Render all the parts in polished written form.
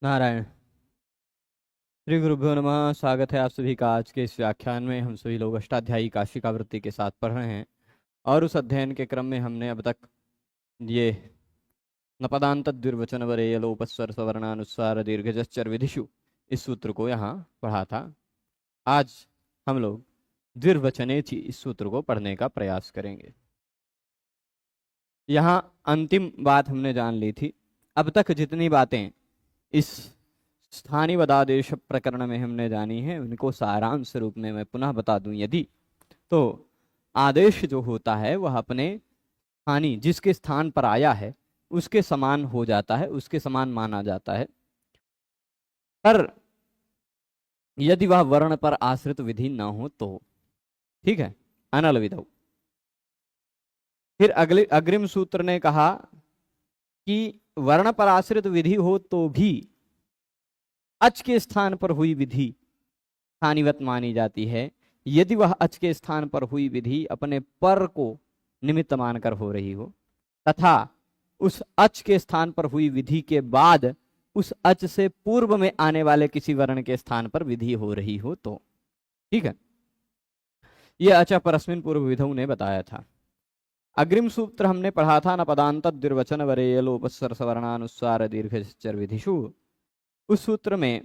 नारायण। श्री गुरुभ्यो नमः। स्वागत है आप सभी का आज के इस व्याख्यान में। हम सभी लोग अष्टाध्यायी काशिका वृत्ति के साथ पढ़ रहे हैं और उस अध्ययन के क्रम में हमने अब तक ये नपदांत द्विर्वचन वरेय लोपस्वर सवर्णानुस्वार दीर्घजश्चर विधिषु इस सूत्र को यहाँ पढ़ा था। आज हम लोग द्विर्वचनेचि इस सूत्र को पढ़ने का प्रयास करेंगे। यहाँ अंतिम बात हमने जान ली थी। अब तक जितनी बातें इस स्थानीय पदादेश प्रकरण में हमने जानी है उनको सारांश रूप में मैं पुनः बता दूं यदि तो आदेश जो होता है वह अपने स्थानीय जिसके स्थान पर आया है उसके समान हो जाता है, उसके समान माना जाता है। पर यदि वह वर्ण पर आश्रित विधि न हो तो ठीक है, अनल विधौ। फिर अगले अग्रिम सूत्र ने कहा कि वर्ण पर आश्रित विधि हो तो भी अच के स्थान पर हुई विधि स्थानीवत मानी जाती है यदि वह अच के स्थान पर हुई विधि अपने पर को निमित्त मानकर हो रही हो तथा उस अच के स्थान पर हुई विधि के बाद उस अच से पूर्व में आने वाले किसी वर्ण के स्थान पर विधि हो रही हो तो ठीक है। यह अच परस्मिन पूर्व विधौ ने बताया था। अग्रिम सूत्र हमने पढ़ा था न पदांत द्विर्वचन वरेय लोपस्वर सवर्णानुस्वार दीर्घचर विधिषु। उस सूत्र में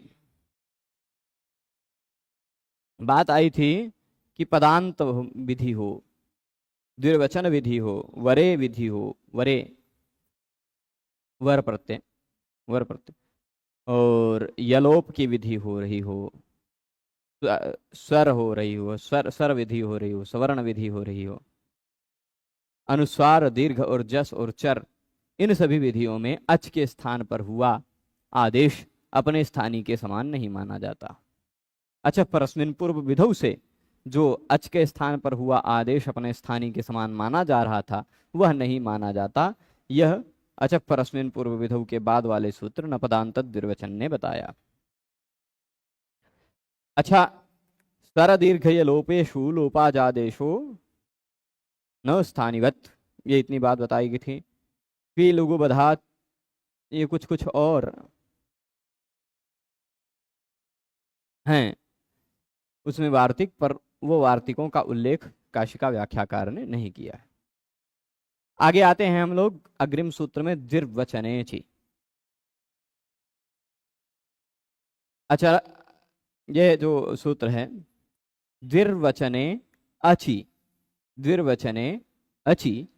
बात आई थी कि पदांत विधि हो, द्विर्वचन विधि हो, वरे विधि हो, वरे वर प्रत्यय और यलोप की विधि हो रही हो, स्वर हो रही हो, स्वर विधि हो रही हो, सवर्ण विधि हो रही हो, अनुस्वार दीर्घ और जस और चर, इन सभी विधियों में अच के स्थान पर हुआ आदेश अपने स्थानीय के समान नहीं माना जाता। अच्छा, परस्मिन पूर्व विधौ से जो अच के स्थान पर हुआ आदेश अपने स्थानीय के समान माना जा रहा था वह नहीं माना जाता। यह अच परस्मिन पूर्व विधौ के बाद वाले सूत्र नपदांत द्विर्वचन ने बताया। अच्छा, स्वर दीर्घ लोपेशु लोपाजादेशो न स्थानीवत, ये इतनी बात बताई गई थी। पी लघु बधात, ये कुछ कुछ और हैं उसमें वार्तिक, पर वो वार्तिकों का उल्लेख काशिका व्याख्याकार ने नहीं किया है। आगे आते हैं हम लोग अग्रिम सूत्र में द्विर्वचनेचि। अच्छा, ये जो सूत्र है द्विर्वचने अचि, द्विर्वचने अचि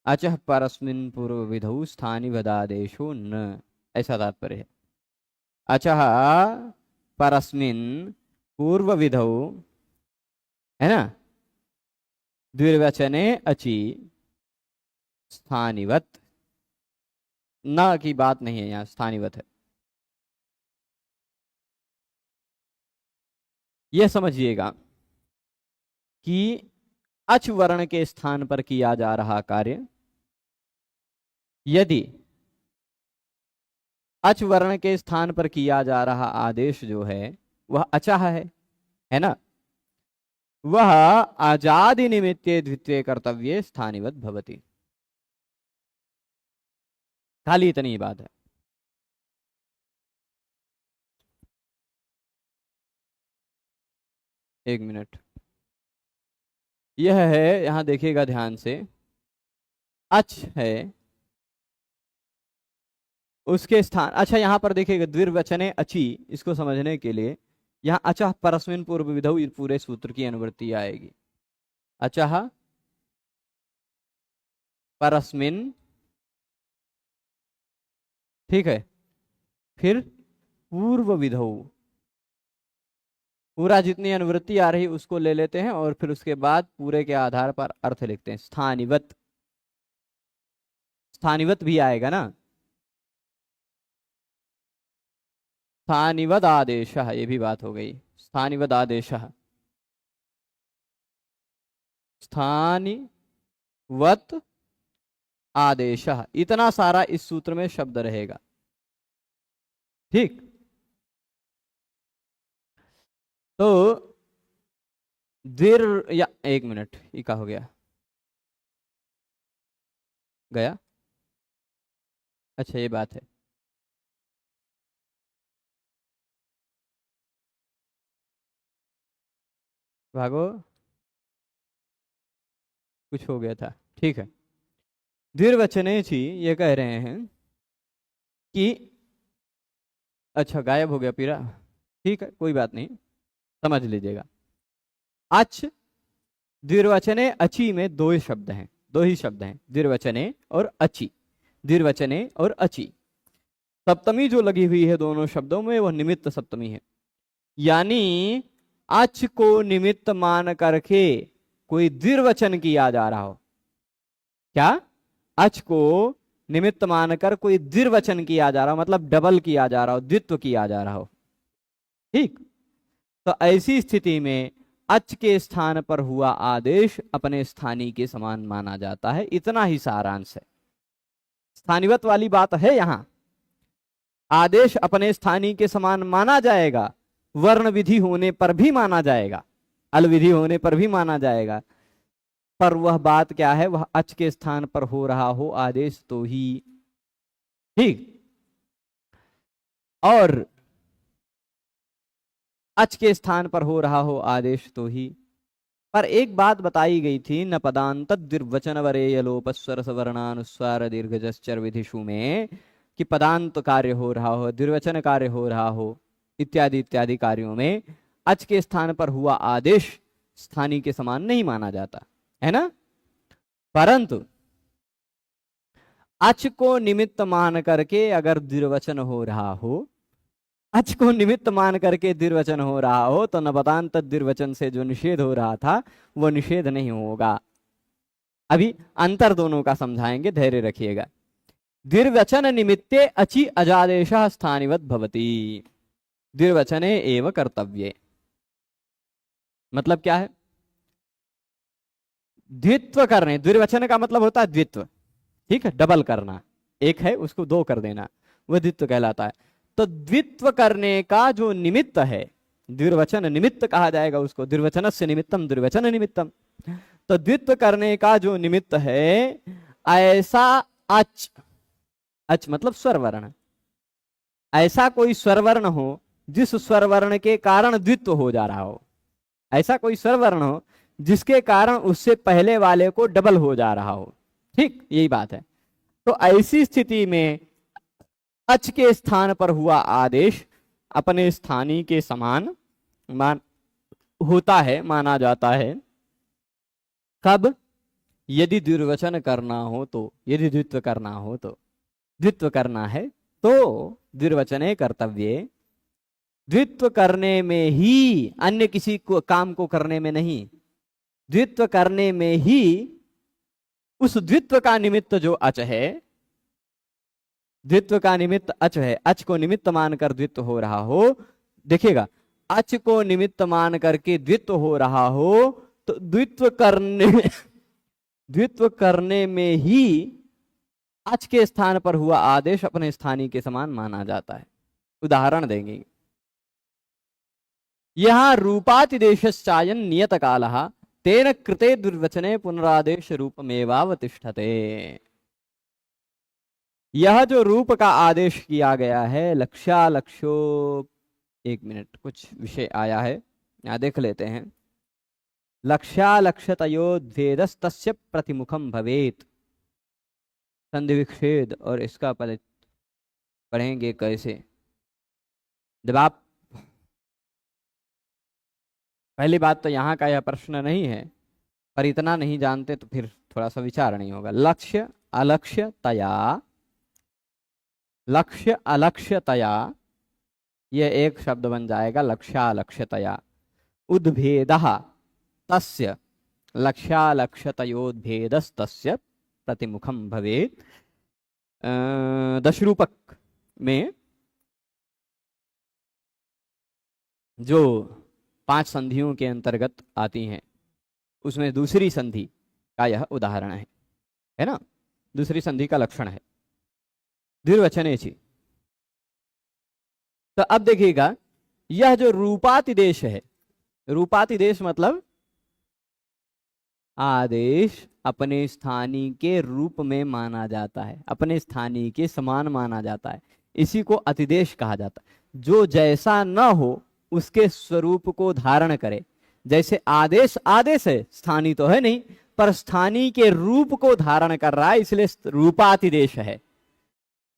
अचः परस्मिन् पूर्व विधौ स्थानिवदादेशो न, ऐसा तात्पर्य है। अचः परस्मिन् पूर्व विधौ, है ना, द्विर्वचने अचि स्थानिवत, न की बात नहीं है, यहाँ स्थानिवत है। यह समझिएगा कि अच वर्ण के स्थान पर किया जा रहा कार्य यदि अच वर्ण के स्थान पर किया जा रहा आदेश जो है वह अचः है ना, वह आजादि निमित्ते द्वितीय कर्तव्य स्थानिवत भवति। खाली इतनी ही बात है। एक मिनट, यह है, यहां देखिएगा ध्यान से, अच है उसके स्थान। अच्छा, यहां पर देखिएगा द्विर्वचने अचि, इसको समझने के लिए यहां अचः परस्मिन पूर्व विधौ पूरे सूत्र की अनुवृत्ति आएगी। अचः परस्मिन, ठीक है, फिर पूर्व विधौ, पूरा जितनी अनुवृत्ति आ रही उसको ले लेते हैं और फिर उसके बाद पूरे के आधार पर अर्थ लिखते हैं। स्थानिवत, स्थानिवत भी आएगा ना, स्थानिवद आदेश, ये भी बात हो गई। स्थानिवद आदेश, स्थानिवत आदेश, इतना सारा इस सूत्र में शब्द रहेगा। ठीक, तो द्विर, या एक मिनट, ये क्या हो गया, गया, अच्छा ये बात है। भागो, कुछ हो गया था, ठीक है। द्विर्वचनेचि ये कह रहे हैं कि अच्छा गायब हो गया पीरा, ठीक है कोई बात नहीं, समझ लीजिएगा। अच द्विर्वचने अची में दो ही शब्द हैं, दो ही शब्द हैं, द्विर्वचने और अची, द्विर्वचने और अची। सप्तमी जो लगी हुई है दोनों शब्दों में वह निमित्त सप्तमी है, यानी अच को निमित्त मान करके कोई द्विर्वचन किया जा रहा हो। क्या? अच को निमित्त मानकर कोई द्विर्वचन किया जा रहा हो, मतलब डबल किया जा रहा हो, द्वित्व किया जा रहा हो, ठीक। तो ऐसी स्थिति में अच के स्थान पर हुआ आदेश अपने स्थानीय के समान माना जाता है। इतना ही सारांश है, स्थानीवत वाली बात है यहां। आदेश अपने स्थानीय के समान माना जाएगा, वर्ण विधि होने पर भी माना जाएगा, अल विधि होने पर भी माना जाएगा, पर वह बात क्या है, वह अच के स्थान पर हो रहा हो आदेश तो ही, ठीक। और अच के स्थान पर हो रहा हो आदेश तो ही। पर एक बात बताई गई थी, न पदांत द्विर्वचन वरेय लोपस्वर सवर्णानुस्वार दीर्घजश्चर विधिषु में, कि पदांत कार्य हो रहा हो, द्विर्वचन कार्य हो रहा हो, इत्यादि इत्यादि कार्यों में अच के स्थान पर हुआ आदेश स्थानीय के समान नहीं माना जाता है ना। परंतु अच को निमित्त मान करके अगर द्विर्वचन हो रहा हो, अच को निमित्त मान करके द्विर्वचन हो रहा हो, तो नपदांत द्विर्वचन से जो निषेध हो रहा था वो निषेध नहीं होगा। अभी अंतर दोनों का समझाएंगे, धैर्य रखिएगा। द्विर्वचन निमित्ते अचि अजादेश स्थानिवत भवति, द्विर्वचने एव कर्तव्ये। मतलब क्या है? द्वित्व करने, द्विर्वचन का मतलब होता है द्वित्व, ठीक है, डबल करना, एक है उसको दो कर देना, वह द्वित्व कहलाता है। तो द्वित्व करने का जो निमित्त है, द्विर्वचन निमित्त कहा जाएगा उसको, द्विर्वचनस्य निमित्तम द्विर्वचन निमित्तम। तो द्वित्व करने का जो निमित्त है, ऐसा अच, अच मतलब स्वरवर्ण, ऐसा कोई स्वरवर्ण हो जिस स्वरवर्ण के कारण द्वित्व हो जा रहा हो, ऐसा कोई स्वरवर्ण हो जिसके कारण उससे पहले वाले को डबल हो जा रहा हो, ठीक, यही बात है। तो ऐसी स्थिति में अच के स्थान पर हुआ आदेश अपने स्थानीय के समान होता है, माना जाता है। कब? यदि द्विर्वचन करना हो तो, यदि द्वित्व करना हो तो, द्वित्व करना है तो द्विर्वचने कर्तव्ये, द्वित्व करने में ही, अन्य किसी को काम को करने में नहीं, द्वित्व करने में ही उस द्वित्व का निमित्त जो अच है, द्वित्व का निमित्त अच है, अच को निमित्त मानकर द्वित्व हो रहा हो, देखिएगा, अच को निमित्त मान करके द्वित्व हो रहा हो, तो द्वित्व करने में ही अच के स्थान पर हुआ आदेश अपने स्थानीय के समान माना जाता है। उदाहरण देंगे, यहां रूपातिदेशश्चायन नियत कालः तेन कृते द्विर्वचने पुनरादेश रूपमेवावतिष्ठते। यह जो रूप का आदेश किया गया है, लक्ष्यो, एक मिनट कुछ विषय आया है, यहां देख लेते हैं। लक्ष्यालक्ष्यतयोद्भेदस्तस्य प्रतिमुखम भवेत, संधि विच्छेद, और इसका पढ़ेंगे कैसे। जब आप, पहली बात तो यहाँ का यह प्रश्न नहीं है, पर इतना नहीं जानते तो फिर थोड़ा सा विचार नहीं होगा। लक्ष्य अलक्ष्यतया, लक्ष्य अलक्ष्यतया, यह एक शब्द बन जाएगा लक्ष्यालक्ष्यतया। उद्भेदः तस्य, लक्ष्यालक्ष्यतयोद्भेदस्तस्य प्रतिमुखम भवेत्। दशरूपक में जो 5 संधियों के अंतर्गत आती हैं, उसमें दूसरी संधि का यह उदाहरण है ना, दूसरी संधि का लक्षण है द्विर्वचनेचि। तो अब देखिएगा, यह जो रूपातिदेश है, रूपातिदेश मतलब आदेश अपने स्थानीय के रूप में माना जाता है, अपने स्थानीय के समान माना जाता है, इसी को अतिदेश कहा जाता है। जो जैसा न हो उसके स्वरूप को धारण करे, जैसे आदेश आदेश है, स्थानीय तो है नहीं, पर स्थानीय के रूप को धारण कर रहा है, इसलिए रूपातिदेश है।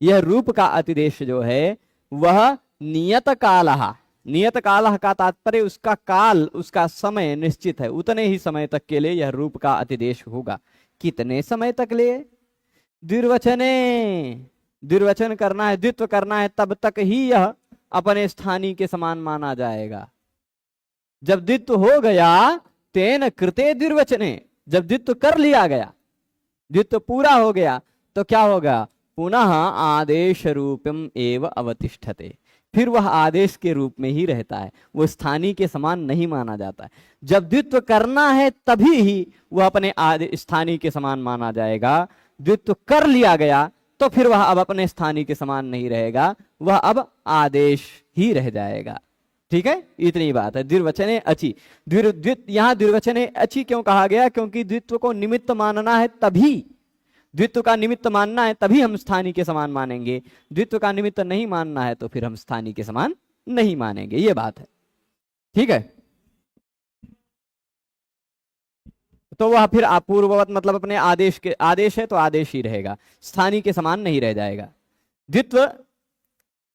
यह रूप का अतिदेश जो है वह नियत कालः, नियत कालः का तात्पर्य उसका काल, उसका समय निश्चित है, उतने ही समय तक के लिए यह रूप का अतिदेश होगा। कितने समय तक लिए? द्विर्वचने, द्विर्वचन करना है, द्वित्व करना है, तब तक ही यह अपने स्थानीय के समान माना जाएगा। जब द्वित्व हो गया तेन कृते द्विर्वचने, जब द्वित्व कर लिया गया, द्वित्व पूरा हो गया, तो क्या होगा? पुनः आदेश रूपम एव अवतिष्ठते, फिर वह आदेश के रूप में ही रहता है, वो स्थानीय के समान नहीं माना जाता है। जब द्वित्व करना है तभी ही वह अपने स्थानीय के समान माना जाएगा। द्वित्व कर लिया गया तो फिर वह अब अपने स्थानीय के समान नहीं रहेगा, वह अब आदेश ही रह जाएगा। ठीक है, इतनी बात है। द्विर्वचने अचि, यहाँ द्विर्वचने अचि क्यों कहा गया? क्योंकि द्वित्व को निमित्त मानना है, तभी द्वित्व का निमित्त मानना है, तभी हम स्थानीय के समान मानेंगे। द्वित्व का निमित्त नहीं मानना है तो फिर हम स्थानीय के समान नहीं मानेंगे, ये बात है। ठीक है, तो वह फिर अपूर्ववत मतलब अपने आदेश के, आदेश है तो आदेश ही रहेगा, स्थानीय के समान नहीं रह जाएगा। द्वित्व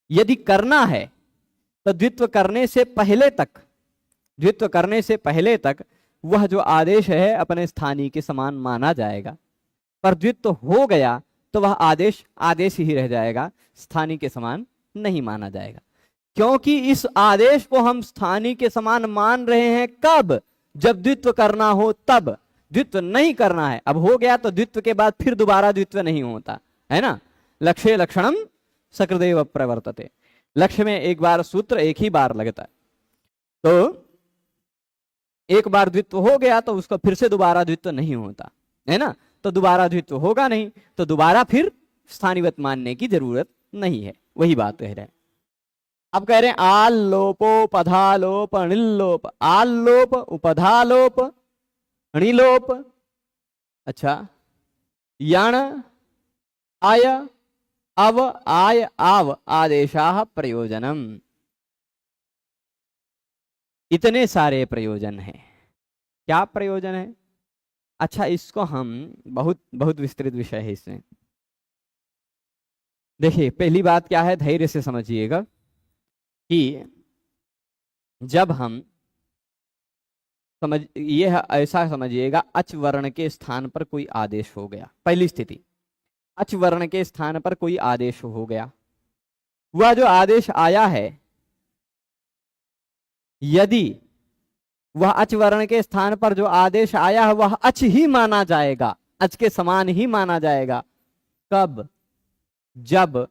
यदि करना है तो द्वित्व करने से पहले तक, द्वित्व करने से पहले तक वह जो आदेश है अपने स्थानीय के समान माना जाएगा। पर द्वित्व हो गया तो वह आदेश आदेश ही रह जाएगा, स्थानीय के समान नहीं माना जाएगा। क्योंकि इस आदेश को हम स्थानीय के समान मान रहे हैं कब? जब द्वित्व करना हो तब। द्वित्व नहीं करना है, अब हो गया तो द्वित्व के बाद फिर दोबारा द्वित्व नहीं होता है ना। लक्ष्य लक्षणम सकृदेव प्रवर्तते, लक्ष्य में एक बार सूत्र एक ही बार लगता है, तो एक बार द्वित्व हो गया तो उसको फिर से दोबारा द्वित्व नहीं होता है ना, तो दोबारा द्वित्व होगा नहीं, तो दोबारा फिर स्थानीयवत मानने की जरूरत नहीं है। वही बात कह रहे हैं। अब कह रहे हैं आल लोपो पधालोप अणिलोप, आल लोप उपधालोप अणिलोप, अच्छा यण आय अव आय आव आदेशाः प्रयोजनम, इतने सारे प्रयोजन हैं। क्या प्रयोजन है? अच्छा, इसको हम बहुत बहुत विस्तृत विषय है इसमें। देखिए, पहली बात क्या है, धैर्य से समझिएगा कि जब हम ये ऐसा समझिएगा, अच वर्ण के स्थान पर कोई आदेश हो गया, पहली स्थिति अच वर्ण के स्थान पर कोई आदेश हो गया, वह जो आदेश आया है यदि वह अच वर्ण के स्थान पर जो आदेश आया है वह अच ही माना जाएगा, अच के समान ही माना जाएगा। कब? जब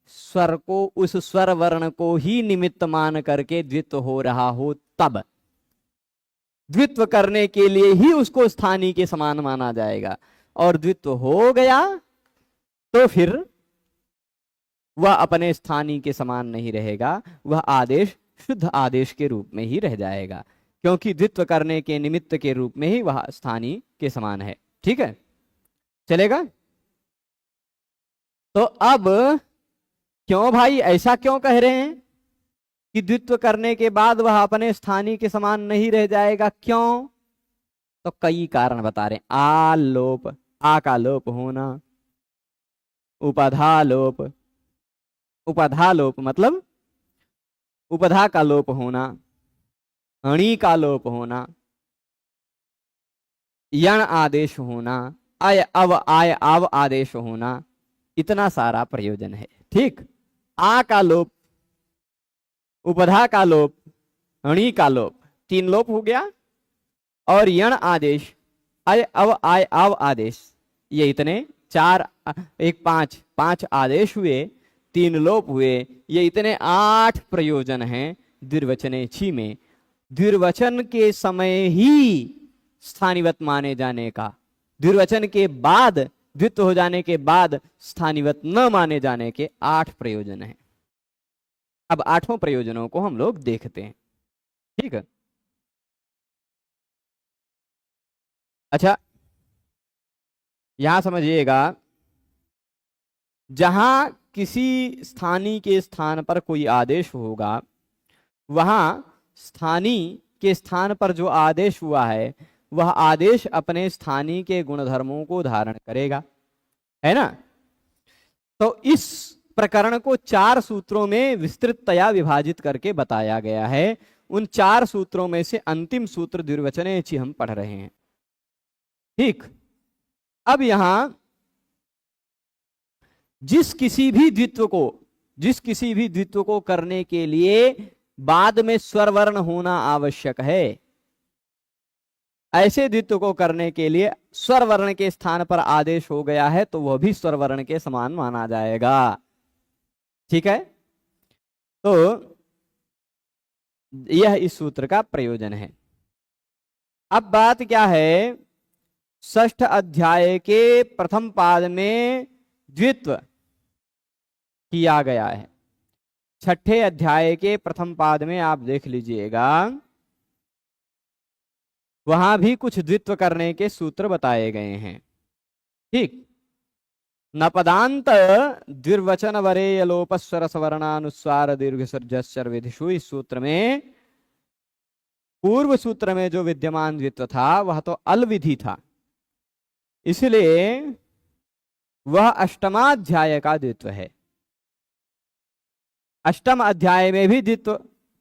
स्वर को, उस स्वर वर्ण को ही निमित्त मान करके द्वित्व हो रहा हो, तब द्वित्व करने के लिए ही उसको स्थानीय के समान माना जाएगा। और द्वित्व हो गया तो फिर वह अपने स्थानीय के समान नहीं रहेगा, वह आदेश शुद्ध आदेश के रूप में ही रह जाएगा, क्योंकि द्वित्व करने के निमित्त के रूप में ही वह स्थानीय के समान है। ठीक है, चलेगा? तो अब क्यों भाई ऐसा क्यों कह रहे हैं कि द्वित्व करने के बाद वह अपने स्थानीय के समान नहीं रह जाएगा? क्यों? तो कई कारण बता रहे हैं। आ लोप, आ का लोप होना, उपधा लोप, उपधा लोप मतलब उपधा का लोप होना, अणि का लोप होना, यण आदेश होना, आय आव आदेश होना, इतना सारा प्रयोजन है। ठीक, आ का लोप, उपधा का लोप, अणि का लोप, 3 लोप हो गया, और यण आदेश, आय आव आदेश, ये इतने 4 एक 5 आदेश हुए, 3 लोप हुए, ये इतने 8 प्रयोजन हैं द्विर्वचने छी में। द्विर्वचन के समय ही स्थानीवत माने जाने का, द्विर्वचन के बाद, द्वित्व हो जाने के बाद स्थानीवत न माने जाने के 8 प्रयोजन हैं। अब 8 प्रयोजनों को हम लोग देखते हैं। ठीक है, अच्छा यहां समझिएगा, जहां किसी स्थानीय के स्थान पर कोई आदेश होगा, वहां स्थानीय के स्थान पर जो आदेश हुआ है वह आदेश अपने स्थानीय के गुणधर्मों को धारण करेगा, है ना। तो इस प्रकरण को 4 सूत्रों में विस्तृततया विभाजित करके बताया गया है। उन 4 सूत्रों में से अंतिम सूत्र द्विर्वचनेचि हम पढ़ रहे हैं। ठीक, अब यहां जिस किसी भी द्वित्व को करने के लिए बाद में स्वरवर्ण होना आवश्यक है, ऐसे द्वित्व को करने के लिए स्वरवर्ण के स्थान पर आदेश हो गया है तो वह भी स्वरवर्ण के समान माना जाएगा। ठीक है, तो यह इस सूत्र का प्रयोजन है। अब बात क्या है, षष्ठ अध्याय के प्रथम पाद में द्वित्व किया गया है। छठे अध्याय के प्रथम पाद में आप देख लीजिएगा, वहां भी कुछ द्वित्व करने के सूत्र बताए गए हैं। ठीक, नपदांत द्विर्वचन वरेय लोपस्वर सवर्णानुस्वार दीर्घ सर्जस्वर विधिषु, इस सूत्र में पूर्व सूत्र में जो विद्यमान द्वित्व था वह तो अल विधि था, इसलिए वह अष्टमाध्याय का द्वित्व है। अष्टम अध्याय में भी द्वित्व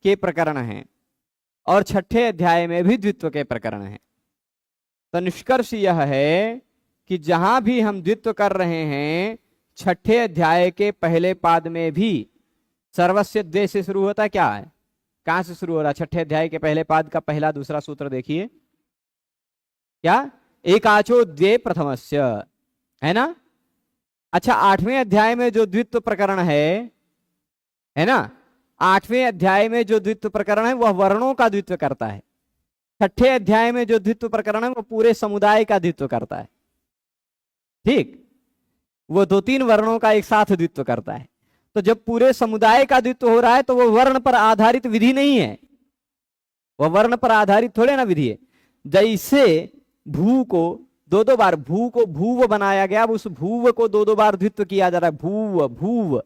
के प्रकरण हैं और छठे अध्याय में भी द्वित्व के प्रकरण हैं। तो निष्कर्ष यह है कि जहां भी हम द्वित्व कर रहे हैं, छठे अध्याय के पहले पाद में भी सर्वस्य द्वे से शुरू होता है। क्या है, कहां से शुरू हो रहा है? छठे अध्याय के पहले पाद का पहला दूसरा सूत्र देखिए, क्या, एकाचो द्वे प्रथमस्य, है ना। अच्छा, 8वें अध्याय में जो द्वित्व प्रकरण है ना, 8वें अध्याय में जो द्वित्व प्रकरण है वह वर्णों का द्वित्व करता है। छठे अध्याय में जो द्वित्व प्रकरण है वह पूरे समुदाय का द्वित्व करता है। ठीक, वो 2-3 वर्णों का एक साथ द्वित्व करता है। तो जब पूरे समुदाय का द्वित्व हो रहा है तो वो वर्ण पर आधारित विधि नहीं है, वह वर्ण पर आधारित थोड़े ना विधि है। जैसे भू को 2-2 बार भू को भूव बनाया गया, अब उस भूव को 2-2 बार द्वित्व किया जा रहा है, भूव भूव,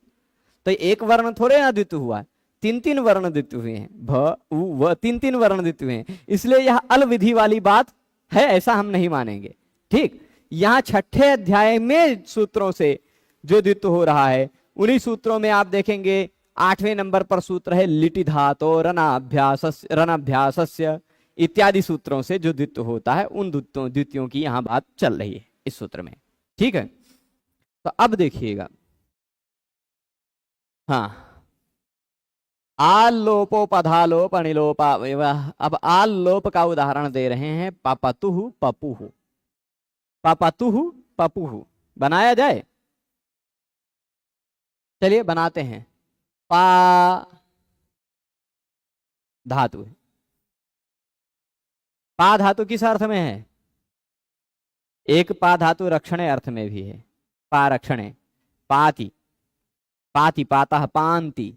तो एक वर्ण थोड़े ना द्वित्व हुआ, 3-3 वर्ण द्वित्व हुए हैं, भ उ व, 3-3 वर्ण द्वित्व हुए हैं। इसलिए यह अल विधि वाली बात है, ऐसा हम नहीं मानेंगे। ठीक, यहां छठे अध्याय में सूत्रों से जो द्वित्व हो रहा है, उन्हीं सूत्रों में आप देखेंगे 8वें नंबर पर सूत्र है लिटि धातो रणाभ्यासस्य इत्यादि सूत्रों से जो द्वित्व होता है उन द्वित्वों की यहां बात चल रही है इस सूत्र में। ठीक है, तो अब देखिएगा, हाँ, आल लोपो पधालोप अनिलोपा, अब आल लोप का उदाहरण दे रहे हैं। पापातुहु पपुहु, पापातुहु पपुहु बनाया जाए, चलिए बनाते हैं। पा धातु है, पा धातु किस अर्थ में है? एक पा धातु रक्षणे अर्थ में भी है, पा रक्षणे, पाति पाति पाता पांति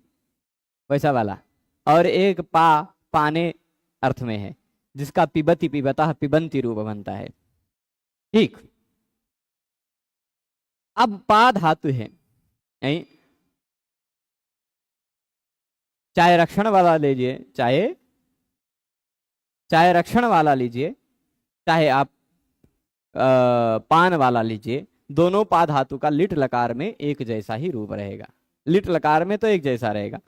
वैसा वाला, और एक पा पाने अर्थ में है जिसका पिबति पिबता पिबंती रूप बनता है। ठीक, अब पा धातु है, चाहे रक्षण वाला लीजिए, चाहे रक्षण वाला लीजिए, चाहे आप पान वाला लीजिए, दोनों पा धातु का लिट लकार में एक जैसा ही रूप रहेगा। लिट लकार में तो एक जैसा रहेगा,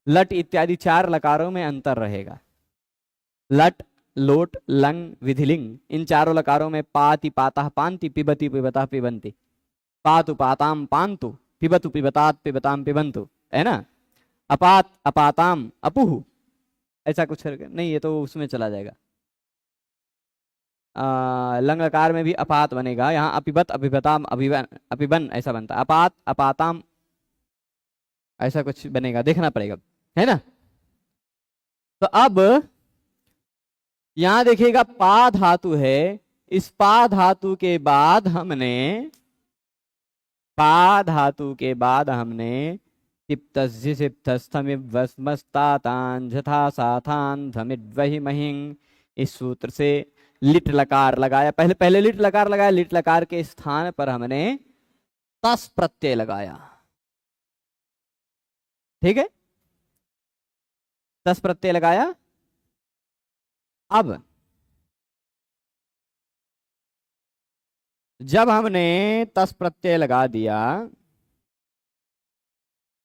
लट इत्यादि 4 लकारों में अंतर रहेगा। लट, लोट, लंग, विधिलिंग, इन 4 लकारों में पाति पाता पांति पिबति पिबता पिबंती, पातु पाताम पांतु पिबतु पिबतात पिबताम पिबंतु, है ना। अपात अपाताम अपुहु, ऐसा कुछ नहीं, ये तो उसमें चला जाएगा। लंग लकार में भी अपात बनेगा, यहाँ अपिबत अभिबताम अभिबन अपिबन ऐसा बनता है। अपात अपाताम ऐसा कुछ बनेगा, देखना पड़ेगा, है ना। तो अब यहां देखिएगा पा धातु है, इस पा धातु के बाद हमने इस सूत्र से लिट लकार लगाया, पहले लिट लकार लगाया, लिट लकार के स्थान पर हमने तस प्रत्यय लगाया। ठीक है, तस प्रत्यय लगाया, अब जब हमने तस प्रत्यय लगा दिया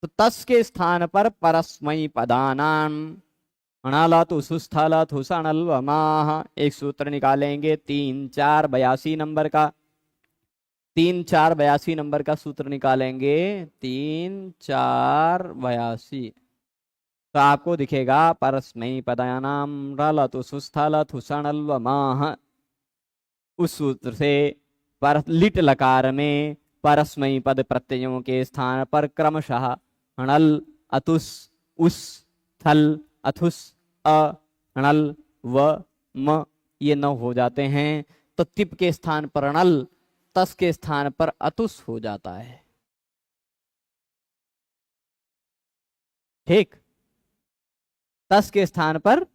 तो तस के स्थान पर परस्मई पदानाम अणालत सुस्थलत हुसणल वमाह एक सूत्र निकालेंगे 3 4 82 नंबर का सूत्र निकालेंगे 3 4 82। तो आपको दिखेगा परस्मई पदानाम रलत सुस्थलत हुसणल वमाह। उस सूत्र से पर लिट लकार में परस्मई पद प्रत्ययों के स्थान पर क्रमशः अणल अतुस उस थल अथुस अणल व म ये न हो जाते हैं। तो तिप के स्थान पर अणल, तस के स्थान पर अतुस हो जाता है। ठीक, तस के स्थान पर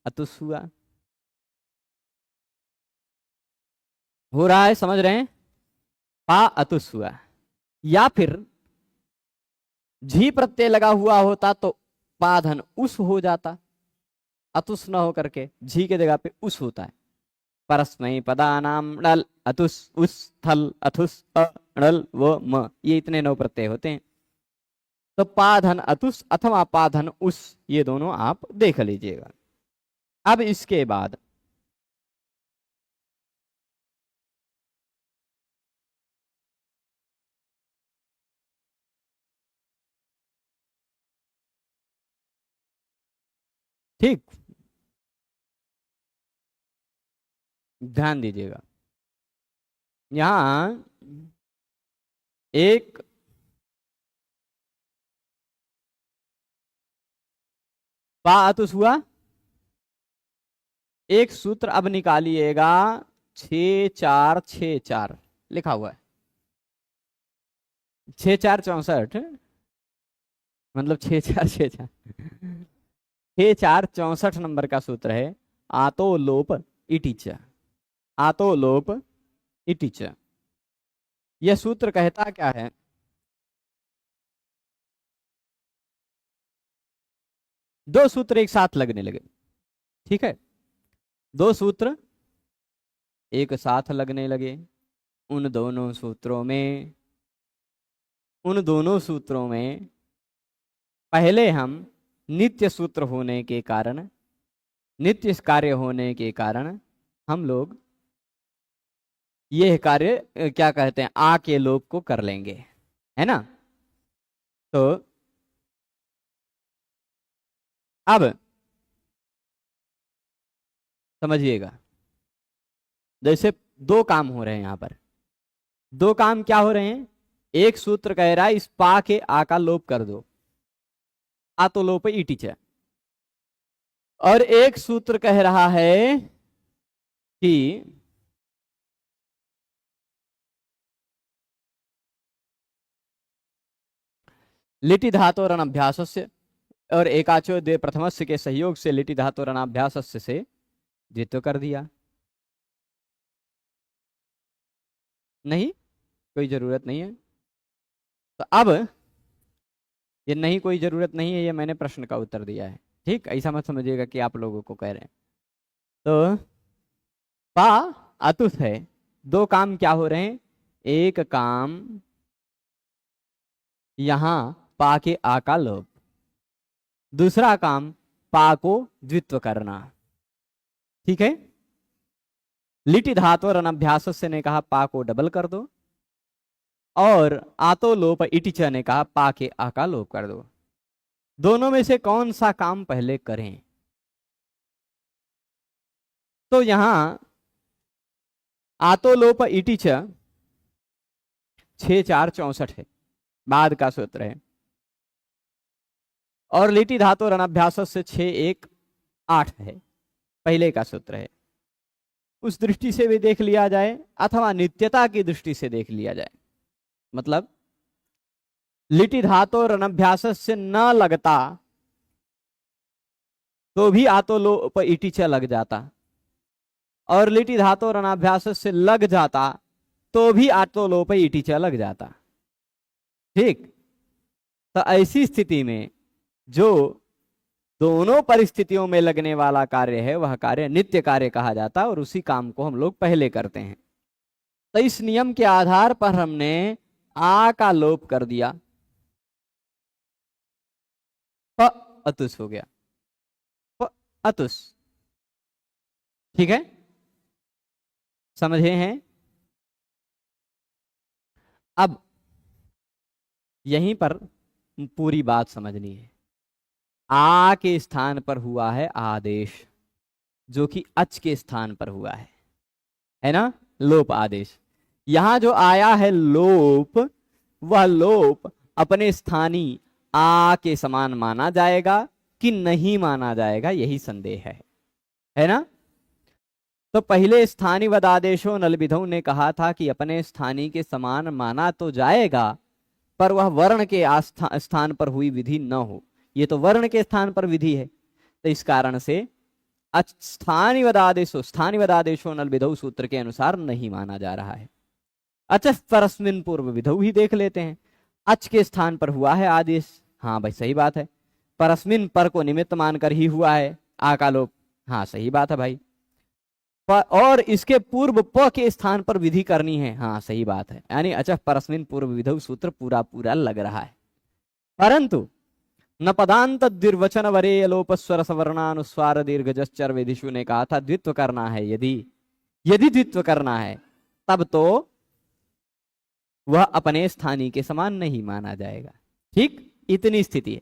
अतुस हुआ। हो रहा है, समझ रहे हैं? पा अतुस हुआ। या फिर झी प्रत्यय लगा हुआ होता तो पाधन उस हो जाता, अतुस न हो करके झी के जगह पे उस होता है। परस्मई पदानाम णल अतुस उस थल अथुस अणल व म ये इतने 9 प्रत्यय होते हैं। तो पाधन अतुस अथवा पाधन उस ये दोनों आप देख लीजिएगा। अब इसके बाद ठीक ध्यान दीजिएगा, यहां एक पा अतुस हुआ। एक सूत्र अब निकालिएगा 6464 लिखा हुआ है 6464 मतलब 6464 6464 नंबर का सूत्र है आतो लोप इटिच। आतो लोप इटिच यह सूत्र कहता क्या है? दो सूत्र एक साथ लगने लगे, ठीक है, दो सूत्र एक साथ लगने लगे। उन दोनों सूत्रों में पहले हम नित्य सूत्र होने के कारण, नित्य कार्य होने के कारण हम लोग यह कार्य क्या कहते हैं, आ के लोप को कर लेंगे, है ना। तो अब समझिएगा, जैसे दो काम हो रहे हैं यहां पर। दो काम क्या हो रहे हैं? एक सूत्र कह रहा है इस पा के आ का लोप कर दो, आ तो लोप इटिच। और एक सूत्र कह रहा है कि लिटि धातु और अनाभ्यास से और एकाचो द्वे प्रथमस्य के सहयोग से लिटि धातु और अनाभ्यास से जितो कर दिया। नहीं, कोई जरूरत नहीं है। तो अब ये नहीं कोई जरूरत नहीं है, ये मैंने प्रश्न का उत्तर दिया है, ठीक। ऐसा मत समझिएगा कि आप लोगों को कह रहे हैं। तो पा अतुस है, दो काम क्या हो रहे हैं? एक काम यहां पा के आ का लोप, दूसरा काम पा को द्वित्व करना, ठीक है। लिटि धातु और अनाभ्यास से ने कहा पा को डबल कर दो, और आतो लोप इटिच ने कहा पा के आ का लोप कर दो। दोनों में से कौन सा काम पहले करें? तो यहां आतो लोप इटिच 6464 है, बाद का सूत्र है, और लिटि धातु और अनाभ्यास से 618 है, पहले का सूत्र है। उस दृष्टि से भी देख लिया जाए अथवा नित्यता की दृष्टि से देख लिया जाए, मतलब लिटि धातु और अनाभ्यास से न लगता तो भी आतो लोप इटिच लग जाता, और लिटि धातु और अनाभ्यास से लग जाता तो भी आतो लोप इटिच लग जाता, ठीक। तो ऐसी स्थिति में जो दोनों परिस्थितियों में लगने वाला कार्य है वह कार्य नित्य कार्य कहा जाता है और उसी काम को हम लोग पहले करते हैं। तो इस नियम के आधार पर हमने आ का लोप कर दिया, प अतुस हो गया, प अतुस। ठीक है, समझे हैं? अब यहीं पर पूरी बात समझनी है। आ के स्थान पर हुआ है आदेश, जो कि अच के स्थान पर हुआ है ना, लोप आदेश। यहां जो आया है लोप, वह लोप अपने स्थानीय आ के समान माना जाएगा कि नहीं माना जाएगा, यही संदेह है ना। तो पहले स्थानीय वद आदेशों नल विधौ ने कहा था कि अपने स्थानीय के समान माना तो जाएगा, पर वह वर्ण के स्थान पर हुई विधि न हो। ये तो वर्ण के स्थान पर विधि है, तो इस कारण से स्थानीय वदादेशो नल विधौ सूत्र के अनुसार नहीं माना जा रहा है। अच परस्मिन पूर्व विधौ ही देख लेते हैं। अच के स्थान पर हुआ है आदेश, हाँ भाई सही बात है। परस्मिन पर को निमित्त मानकर ही हुआ है आ का लोप, हाँ सही बात है भाई। और इसके पूर्व प के स्थान पर विधि करनी है, हाँ सही बात है। यानी अच परस्मिन पूर्व विधौ सूत्र पूरा पूरा लग रहा है। परंतु न पदांत द्विर्वचन वरे अलोपस्वर सवर्णानुस्वार दीर्घजश्चर विधिषु ने कहा था द्वित्व करना है। यदि द्वित्व करना है तब तो वह अपने स्थानीय के समान नहीं माना जाएगा। ठीक, इतनी स्थिति है।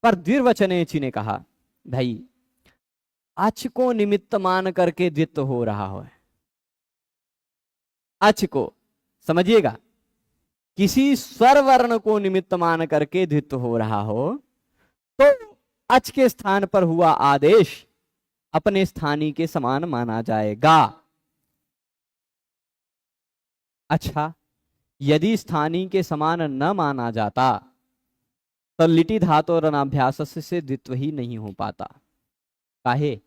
पर द्विर्वचनेची ने कहा भाई अच को निमित्त मान करके द्वित्व हो रहा हो, अच को समझिएगा, किसी स्वर वर्ण को निमित्त मान करके द्वित्व हो रहा हो तो अच के स्थान पर हुआ आदेश अपने स्थानीय के समान माना जाएगा। अच्छा, यदि स्थानीय के समान न माना जाता तो लिटि धातु और अनाभ्यास से द्वित्व ही नहीं हो पाता। काहे?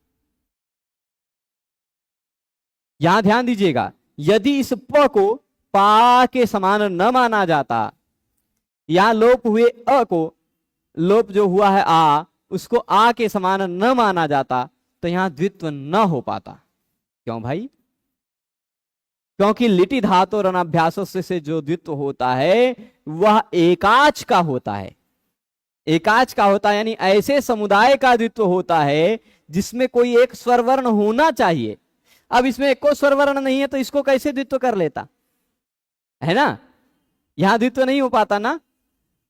यहां ध्यान दीजिएगा, यदि इस प को पा के समान न माना जाता, यहां लोप हुए अ को, लोप जो हुआ है आ, उसको आ के समान न माना जाता तो यहां द्वित्व न हो पाता। क्यों भाई? क्योंकि लिटि धातु और अनाभ्यास से जो द्वित्व होता है वह एकाच का होता है, एकाच का होता है। यानी ऐसे समुदाय का द्वित्व होता है जिसमें कोई एक स्वर वर्ण होना चाहिए। अब इसमें एक को स्वर वर्ण नहीं है तो इसको कैसे द्वित्व कर लेता है ना, यहां द्वित्व नहीं हो पाता ना।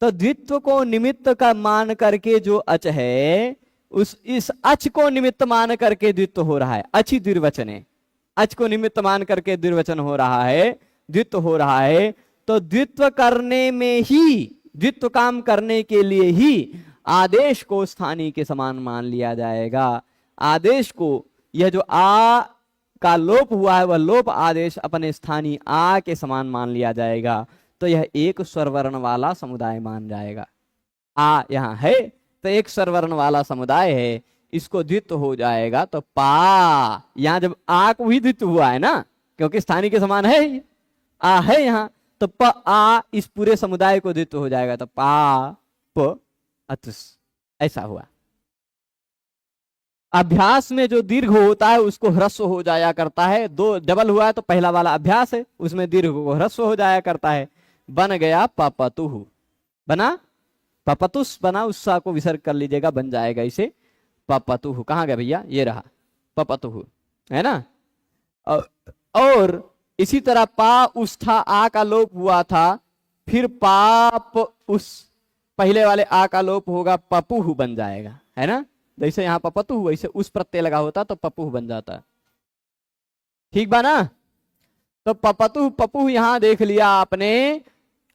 तो द्वित्व को निमित्त का मान करके जो अच है, इस अच को निमित्त मान करके द्वित्व हो रहा है। अच्छी द्विर्वचन है, अच को निमित्त मान करके द्विर्वचन हो रहा है, द्वित्व हो रहा है। तो द्वित्व करने में ही, द्वित्व काम करने के लिए ही आदेश को स्थानीय के समान मान लिया जाएगा। आदेश को, यह जो आ का लोप हुआ है वह लोप आदेश अपने स्थानीय आ के समान मान लिया जाएगा। तो यह एक स्वर वर्ण वाला समुदाय मान जाएगा। आ यहां है तो एक स्वर वर्ण वाला समुदाय है, इसको द्वित्व हो जाएगा। तो पा, यहां जब आ को ही द्वित्व हुआ है ना, क्योंकि स्थानीय के समान है, आ है यहां, तो प आ इस पूरे समुदाय को द्वित्व हो जाएगा। तो पा प अतुस, ऐसा हुआ। अभ्यास में जो दीर्घ होता है उसको ह्रस्व हो जाया करता है। दो डबल हुआ है तो पहला वाला अभ्यास है, उसमें दीर्घ को ह्रस्व हो जाया करता है। बन गया पपतुहु, बना पपतुस, बना, उत्साह को विसर्ग कर लीजिएगा, बन जाएगा इसे पपतुहु। कहां गया भैया, ये रहा पपतुहु, है ना। और इसी तरह पा उस था, आ का लोप हुआ था, फिर पाप उस, पहले वाले आ का लोप होगा, पपुहु बन जाएगा, है ना। जैसे यहाँ पपतु वैसे उस प्रत्यय लगा होता तो पपु बन जाता। ठीक बा ना। तो पपतु पपु यहां देख लिया आपने।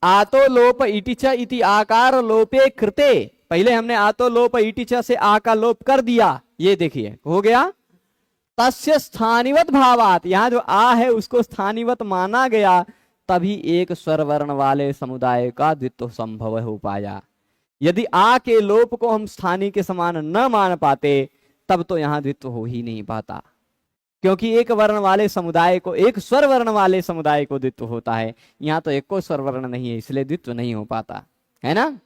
आतो लोप इटिच इति आकार लोपे कृते, पहले हमने आतो लोप इटिच से आ का लोप कर दिया, ये देखिए हो गया। तस्य स्थानिवत भावात, यहां जो आ है उसको स्थानिवत माना गया, तभी एक स्वर वर्ण वाले समुदाय का द्वित्व संभव हो पाया। यदि आ के लोप को हम स्थानीय के समान न मान पाते तब तो यहां द्वित्व हो ही नहीं पाता, क्योंकि एक वर्ण वाले समुदाय को, एक स्वर वर्ण वाले समुदाय को द्वित्व होता है। यहां तो एक को स्वर वर्ण नहीं है, इसलिए द्वित्व नहीं हो पाता, है ना।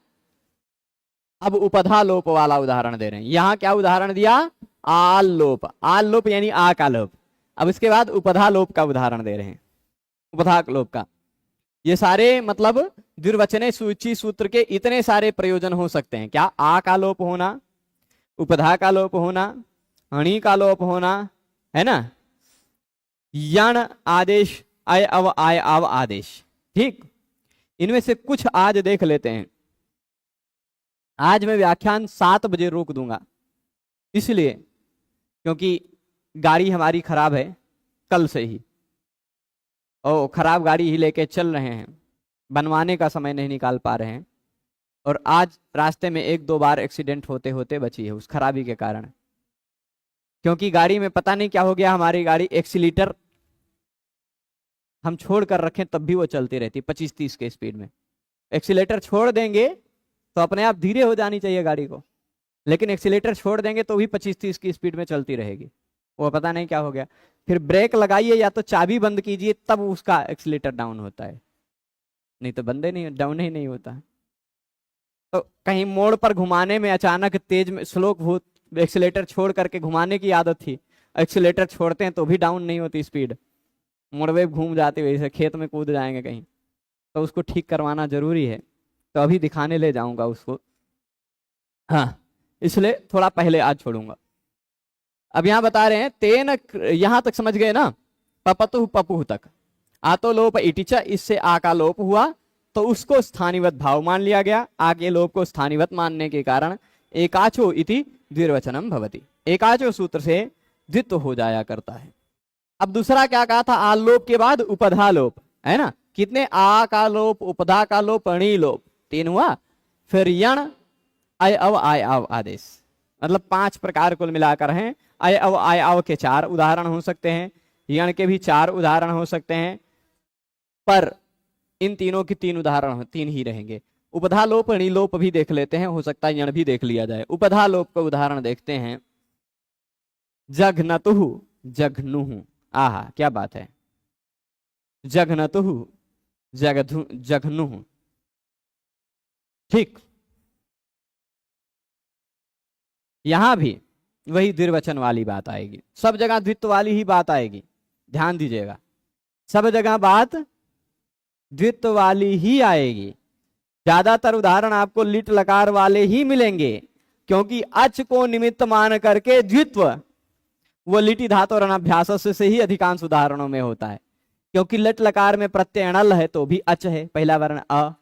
अब उपधा लोप वाला उदाहरण दे रहे हैं। यहां क्या उदाहरण दिया? आल लोप। आल लोप यानी आ का लोप। अब इसके बाद उपधा लोप का उदाहरण दे रहे हैं, उपधा लोप का। ये सारे मतलब द्विवचने सूची सूत्र के इतने सारे प्रयोजन हो सकते हैं। क्या? आ का लोप होना, उपधा का लोप होना, हणि का लोप होना, है ना, यण आदेश, आय अव आदेश। ठीक, इनमें से कुछ आज देख लेते हैं। आज मैं व्याख्यान 7 बजे रोक दूंगा, इसलिए क्योंकि गाड़ी हमारी खराब है कल से ही, और खराब गाड़ी ही लेके चल रहे हैं, बनवाने का समय नहीं निकाल पा रहे हैं, और आज रास्ते में 1-2 बार एक्सीडेंट होते होते बची है उस खराबी के कारण। क्योंकि गाड़ी में पता नहीं क्या हो गया, हमारी गाड़ी एक्सीलीटर हम छोड़ कर रखें तब भी वो चलती रहती 25-30 के स्पीड में। एक्सीलेटर छोड़ देंगे तो अपने आप धीरे हो जानी चाहिए गाड़ी को, लेकिन एक्सीलेटर छोड़ देंगे तो भी 25-30 की स्पीड में चलती रहेगी। वो पता नहीं क्या हो गया। फिर ब्रेक लगाइए या तो चाबी बंद कीजिए तब उसका एक्सीलेटर डाउन होता है, नहीं तो बंदे नहीं, डाउन ही नहीं होता। तो कहीं मोड़ पर घुमाने में अचानक तेज में स्लो एक्सीलेटर छोड़ करके घुमाने की आदत थी, एक्सीलेटर छोड़ते हैं तो भी डाउन नहीं होती स्पीड, मोड़वे घूम जाती, वैसे खेत में कूद जाएंगे कहीं, तो उसको ठीक करवाना जरूरी है। तो अभी दिखाने ले जाऊंगा उसको, हाँ, इसलिए थोड़ा पहले आज छोड़ूंगा। अब यहां बता रहे हैं तेन, यहां तक समझ गए ना, पपतु पपुह तक। आतो लोप इटिचा, इससे आ का लोप हुआ तो उसको स्थानीवत भाव मान लिया गया। आगे लोप को स्थानीवत मानने के कारण एकाचो इति द्विर्वचनम भवति, एकाचो सूत्र से द्वित्व हो जाया करता है। अब दूसरा क्या कहा था? आल लोप के बाद उपधा लोप, है ना, कितने? आ का लोप, उपधा का लोप, अणि लोप, 3 हुआ। फिर यण अय अव आय आव आदेश, मतलब 5 प्रकार कुल मिलाकर हैं। अय अव आय आव के 4 उदाहरण हो सकते हैं, यण के भी 4 उदाहरण हो सकते हैं, पर इन तीनों की 3 उदाहरण 3 ही रहेंगे। उपधा लोप, अणि लोप भी देख लेते हैं, हो सकता है यण भी देख लिया जाए। उपधा लोप का उदाहरण देखते हैं। जघनतुः जघनुः, आहा क्या बात है, जघनतुः जघनुः। ठीक, यहां भी वही द्विवचन वाली बात आएगी, सब जगह द्वित्व वाली ही बात आएगी, ध्यान दीजिएगा, सब जगह बात द्वित्व वाली ही आएगी। ज्यादातर उदाहरण आपको लिट लकार वाले ही मिलेंगे, क्योंकि अच को निमित्त मान करके द्वित्व वो लिटि धातु और अनाभ्यास से ही अधिकांश उदाहरणों में होता है। क्योंकि लट लकार में प्रत्यय अणल है तो भी अच है, पहला वर्ण अ,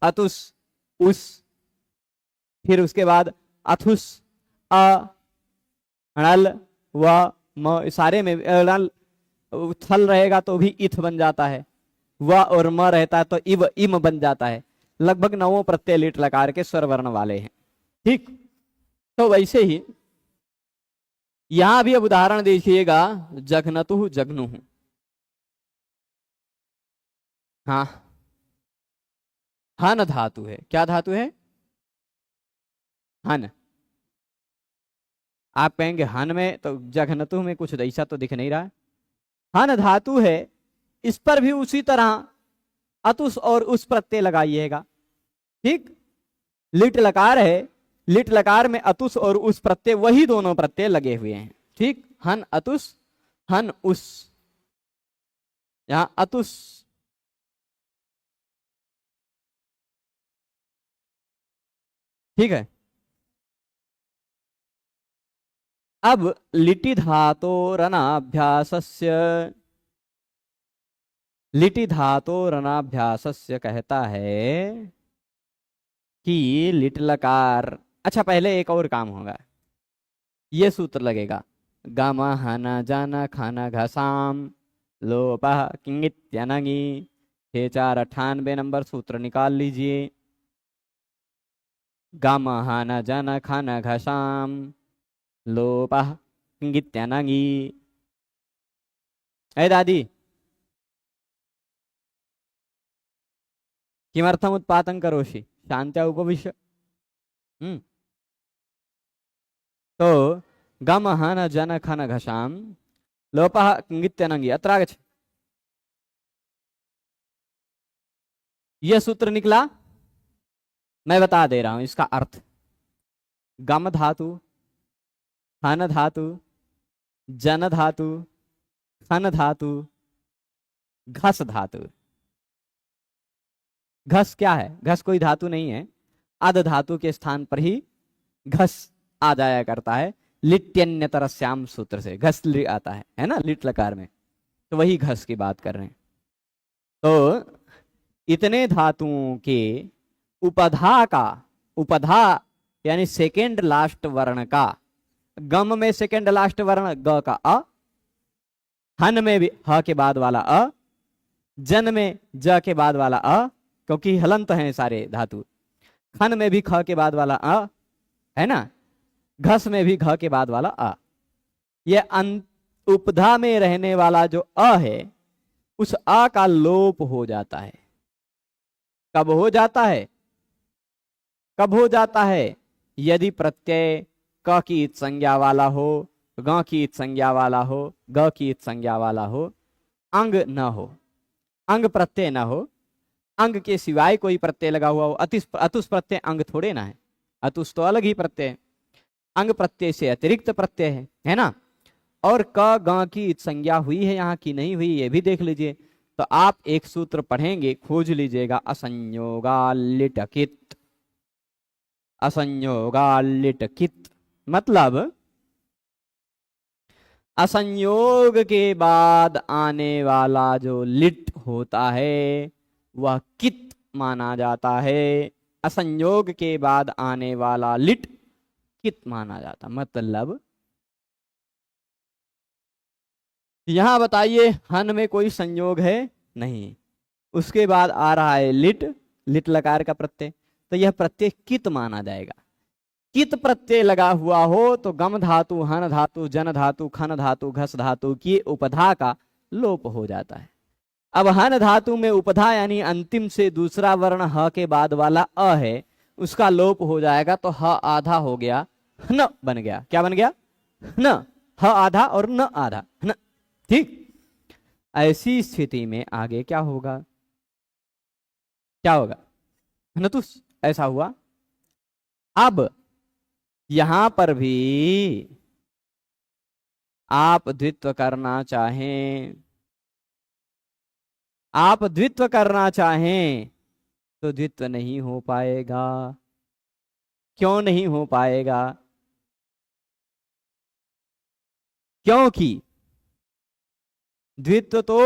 अतुस उस, फिर उसके बाद अथुस अ, अणल व म, सारे में अणल थल रहेगा तो भी इथ बन जाता है, व और म रहता है तो इव इम बन जाता है। लगभग 9 प्रत्यय लिट लकार के स्वर वर्ण वाले हैं। ठीक, तो वैसे ही यहां भी अब उदाहरण देखिएगा, जघनतुः जघनुः। हाँ, हन धातु है, क्या धातु है? हन। आप कहेंगे हन में तो जघनतुः में कुछ ऐसा तो दिख नहीं रहा है। हन धातु है, इस पर भी उसी तरह अतुस और उस प्रत्यय लगाइएगा। ठीक, लिट लकार है, लिट लकार में अतुस और उस प्रत्यय, वही दोनों प्रत्यय लगे हुए हैं। ठीक, हन अतुस, हन उस, यहां अतुस, ठीक है। अब लिटि धातोरनाभ्यासस्य, लिटि धातोरनाभ्यासस्य कहता है कि लिट लकार, अच्छा पहले एक और काम होगा, ये सूत्र लगेगा, गामा हाना जाना खाना घसाम लोपः किंगित्यनङि, 6498 नंबर सूत्र निकाल लीजिए। गामा हाना जाना खाना घसाम लोपः किंगित्यनङि। ऐ दादी, किमर्थम उत्पातं करोषि, शांत्या उपविश्य। तो गम हन जन खन घशाम लोपः किंगित्यनङि, अत्र आगच्छ। यह सूत्र निकला, मैं बता दे रहा हूं इसका अर्थ। गम धातु, हन धातु, जन धातु, खन धातु, घस धातु। घस क्या है? घस कोई धातु नहीं है, अध धातु के स्थान पर ही घस आ जाया करता है। लिट्यन्यतरस्याम सूत्र से घस आता है ना, लिट लकार में, तो वही घस की बात कर रहे हैं। तो इतने धातुओं के उपधा का, उपधा यानी सेकेंड लास्ट वर्ण का, गम में सेकेंड लास्ट वर्ण ग का अ, हन में भी ह के बाद वाला अ, जन में ज के बाद वाला अ, क्योंकि हलंत हैं सारे धातु, खन में भी ख के बाद वाला अ है ना, घस में भी घ के बाद वाला अ। ये उपधा में रहने वाला जो अ है, उस अ का लोप हो जाता है। कब हो जाता है? कब हो जाता है? यदि प्रत्यय क की इत संज्ञा वाला हो, ग की इत संज्ञा वाला हो, ग की इत संज्ञा वाला हो, अंग न हो, अंग प्रत्यय न हो, अंग के सिवाय कोई प्रत्यय लगा हुआ हो। अतुस प्रत्यय अंग थोड़े ना है, अतुस तो अलग ही प्रत्यय है, अंग प्रत्यय से अतिरिक्त प्रत्यय है ना। और क ग की इत संज्ञा हुई है यहाँ की नहीं हुई, ये भी देख लीजिए। तो आप एक सूत्र पढ़ेंगे, खोज लीजिएगा, असंयोगा लिटकित। असंयोगा लिटकित मतलब असंयोग के बाद आने वाला जो लिट होता है वह कित माना जाता है। असंयोग के बाद आने वाला लिट कित माना जाता। मतलब यहां बताइए, हन में कोई संयोग है नहीं, उसके बाद आ रहा है लिट, लिट लकार का प्रत्यय, तो यह प्रत्यय कित माना जाएगा। कित प्रत्यय लगा हुआ हो तो गम धातु, हन धातु, जन धातु, खन धातु, घस धातु की उपधा का लोप हो जाता है। अब हन धातु में उपधा यानी अंतिम से दूसरा वर्ण ह के बाद वाला अ है, उसका लोप हो जाएगा, तो ह आधा हो गया, न बन गया। क्या बन गया? न। ह आधा और न आधा, न। ठीक। ऐसी स्थिति में आगे क्या होगा? क्या होगा? नतुस ऐसा हुआ। अब यहां पर भी आप द्वित्व करना चाहें, आप द्वित्व करना चाहें तो द्वित्व नहीं हो पाएगा। क्यों नहीं हो पाएगा? क्योंकि द्वित्व तो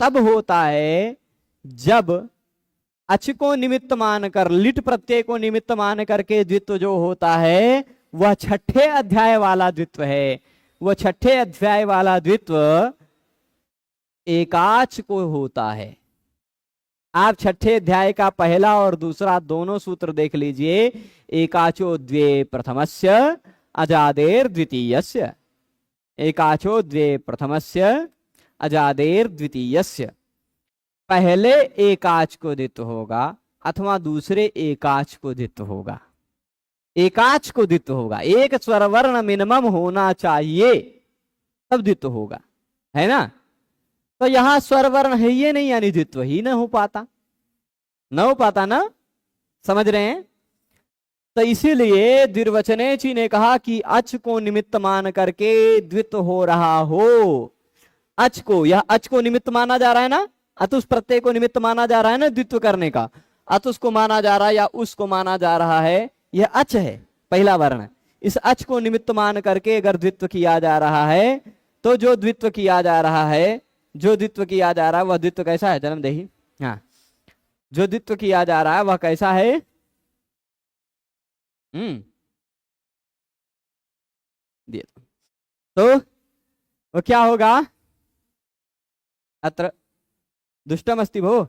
तब होता है जब अच को निमित्त मानकर, लिट प्रत्यय को निमित्त मान करके द्वित्व जो होता है वह छठे अध्याय वाला द्वित्व है। वह छठे अध्याय वाला द्वित्व एकाच को होता है। आप छठे अध्याय का पहला और दूसरा दोनों सूत्र देख लीजिए। एकाचो द्वे प्रथमस्य अजादेर द्वितीयस्य, एकाचो द्वे प्रथमस्य अजादेर द्वितीयस्य। पहले एकाच को द्वित्व होगा अथवा दूसरे एकाच को द्वित्व होगा। एकाच को द्वित्व होगा, एक स्वरवर्ण मिनिमम होना चाहिए तब द्वित्व होगा, है ना। तो यहां स्वरवर्ण है ये नहीं, यानी द्वित्व ही न हो पाता, न हो पाता ना। समझ रहे हैं? तो इसीलिए द्विर्वचनेची ने कहा कि अच को निमित्त मान करके द्वित्व हो रहा हो। अच को, यह अच को निमित्त माना जा रहा है ना, अतुस प्रत्यय को निमित्त माना जा रहा है ना द्वित्व करने का। अतुस को माना जा रहा है या उसको माना जा रहा है, यह अच है पहला वर्ण। इस अच को निमित्त मान करके अगर द्वित्व किया जा रहा है, तो जो द्वित्व किया जा रहा है, जो द्वित्व किया जा रहा है वह द्वित्व कैसा है? जन्मदेही। हाँ, जो द्वित्व किया जा रहा है वह कैसा है? दिए तो वो क्या होगा? अत्र दुष्टम अस्ति भो।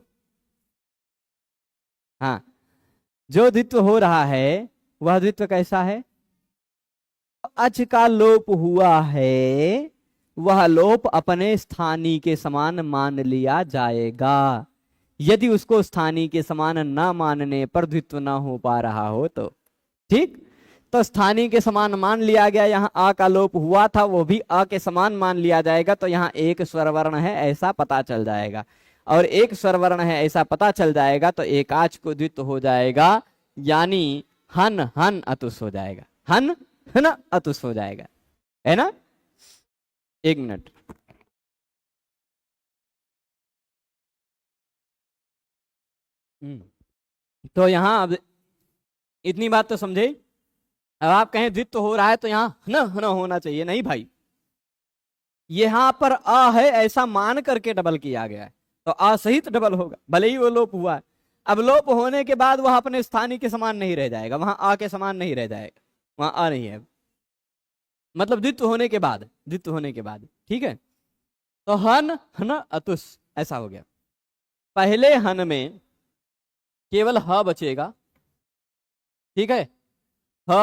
हाँ, जो द्वित्व हो रहा है वह द्वित्व कैसा है? अच का लोप हुआ है, वह लोप अपने स्थानीय के समान मान लिया जाएगा। यदि उसको स्थानीय के समान न मानने पर द्वित्व न हो पा रहा हो तो ठीक, तो स्थानीय के समान मान लिया गया। यहाँ आ का लोप हुआ था, वो भी आ के समान मान लिया जाएगा। तो यहाँ एक स्वरवर्ण है ऐसा पता चल जाएगा, और एक स्वरवर्ण है ऐसा पता चल जाएगा तो एकाच को द्वित्व हो जाएगा। यानी हन हन अतुस हो जाएगा, हन हन अतुस हो जाएगा, है ना। एक मिनट, तो यहां अब इतनी बात तो समझे। अब आप कहें द्वित्व हो रहा है तो यहाँ न होना चाहिए, नहीं भाई, यहां पर अ है ऐसा मान करके डबल किया गया है, तो अ सहित डबल होगा, भले ही वो लोप हुआ है। अब लोप होने के बाद वह अपने स्थानीय के समान नहीं रह जाएगा, वहां अ के समान नहीं रह जाएगा, वहां अ नहीं है, मतलब द्वित्व होने के बाद, द्वित्व होने के बाद, ठीक है। तो हन हन अतुस ऐसा हो गया। पहले हन में केवल ह बचेगा, ठीक है, ह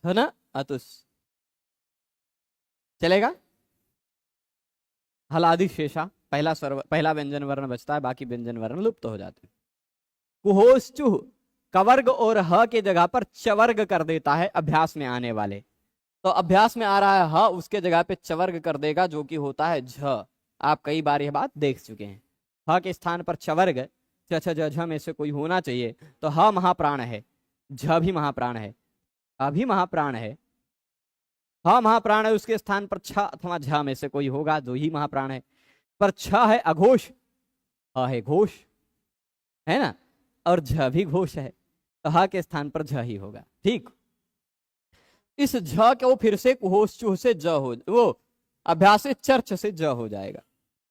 हन अतुस चलेगा। हलादि शेषा, पहला स्वर, पहला व्यंजन वर्ण बचता है, बाकी व्यंजन वर्ण लुप्त हो जाते हैं। कुहोश्चुह कवर्ग और ह के जगह पर चवर्ग कर देता है अभ्यास में आने वाले, तो अभ्यास में आ रहा है ह, उसके जगह पे चवर्ग कर देगा जो कि होता है झ। आप कई बार यह बात देख चुके हैं, ह के स्थान पर चवर्ग, छ छ झ झ में से कोई होना चाहिए, तो ह महाप्राण है, झ भी महाप्राण है, अभी महाप्राण है, ह महाप्राण है, उसके स्थान पर छ अथवा झ में से कोई होगा, जो ही महाप्राण है। पर छ है अघोष, ह है घोष, है ना, और झ भी घोष है, तो ह के स्थान पर झ ही होगा, ठीक। इस झ को फिर से कुहोश चूह से ज हो, वो अभ्यास चर्च से ज हो जाएगा,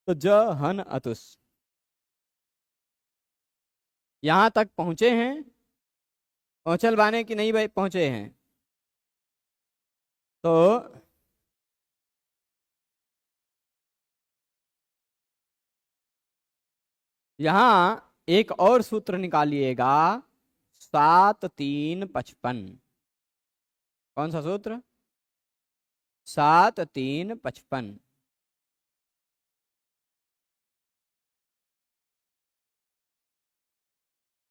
तो ज हन अतुस। यहां तक पहुंचे हैं, पहुंचल बाने की नहीं भाई, पहुंचे हैं। तो यहां एक और सूत्र निकालिएगा, 7 3 55। कौन सा सूत्र? 7 3 55।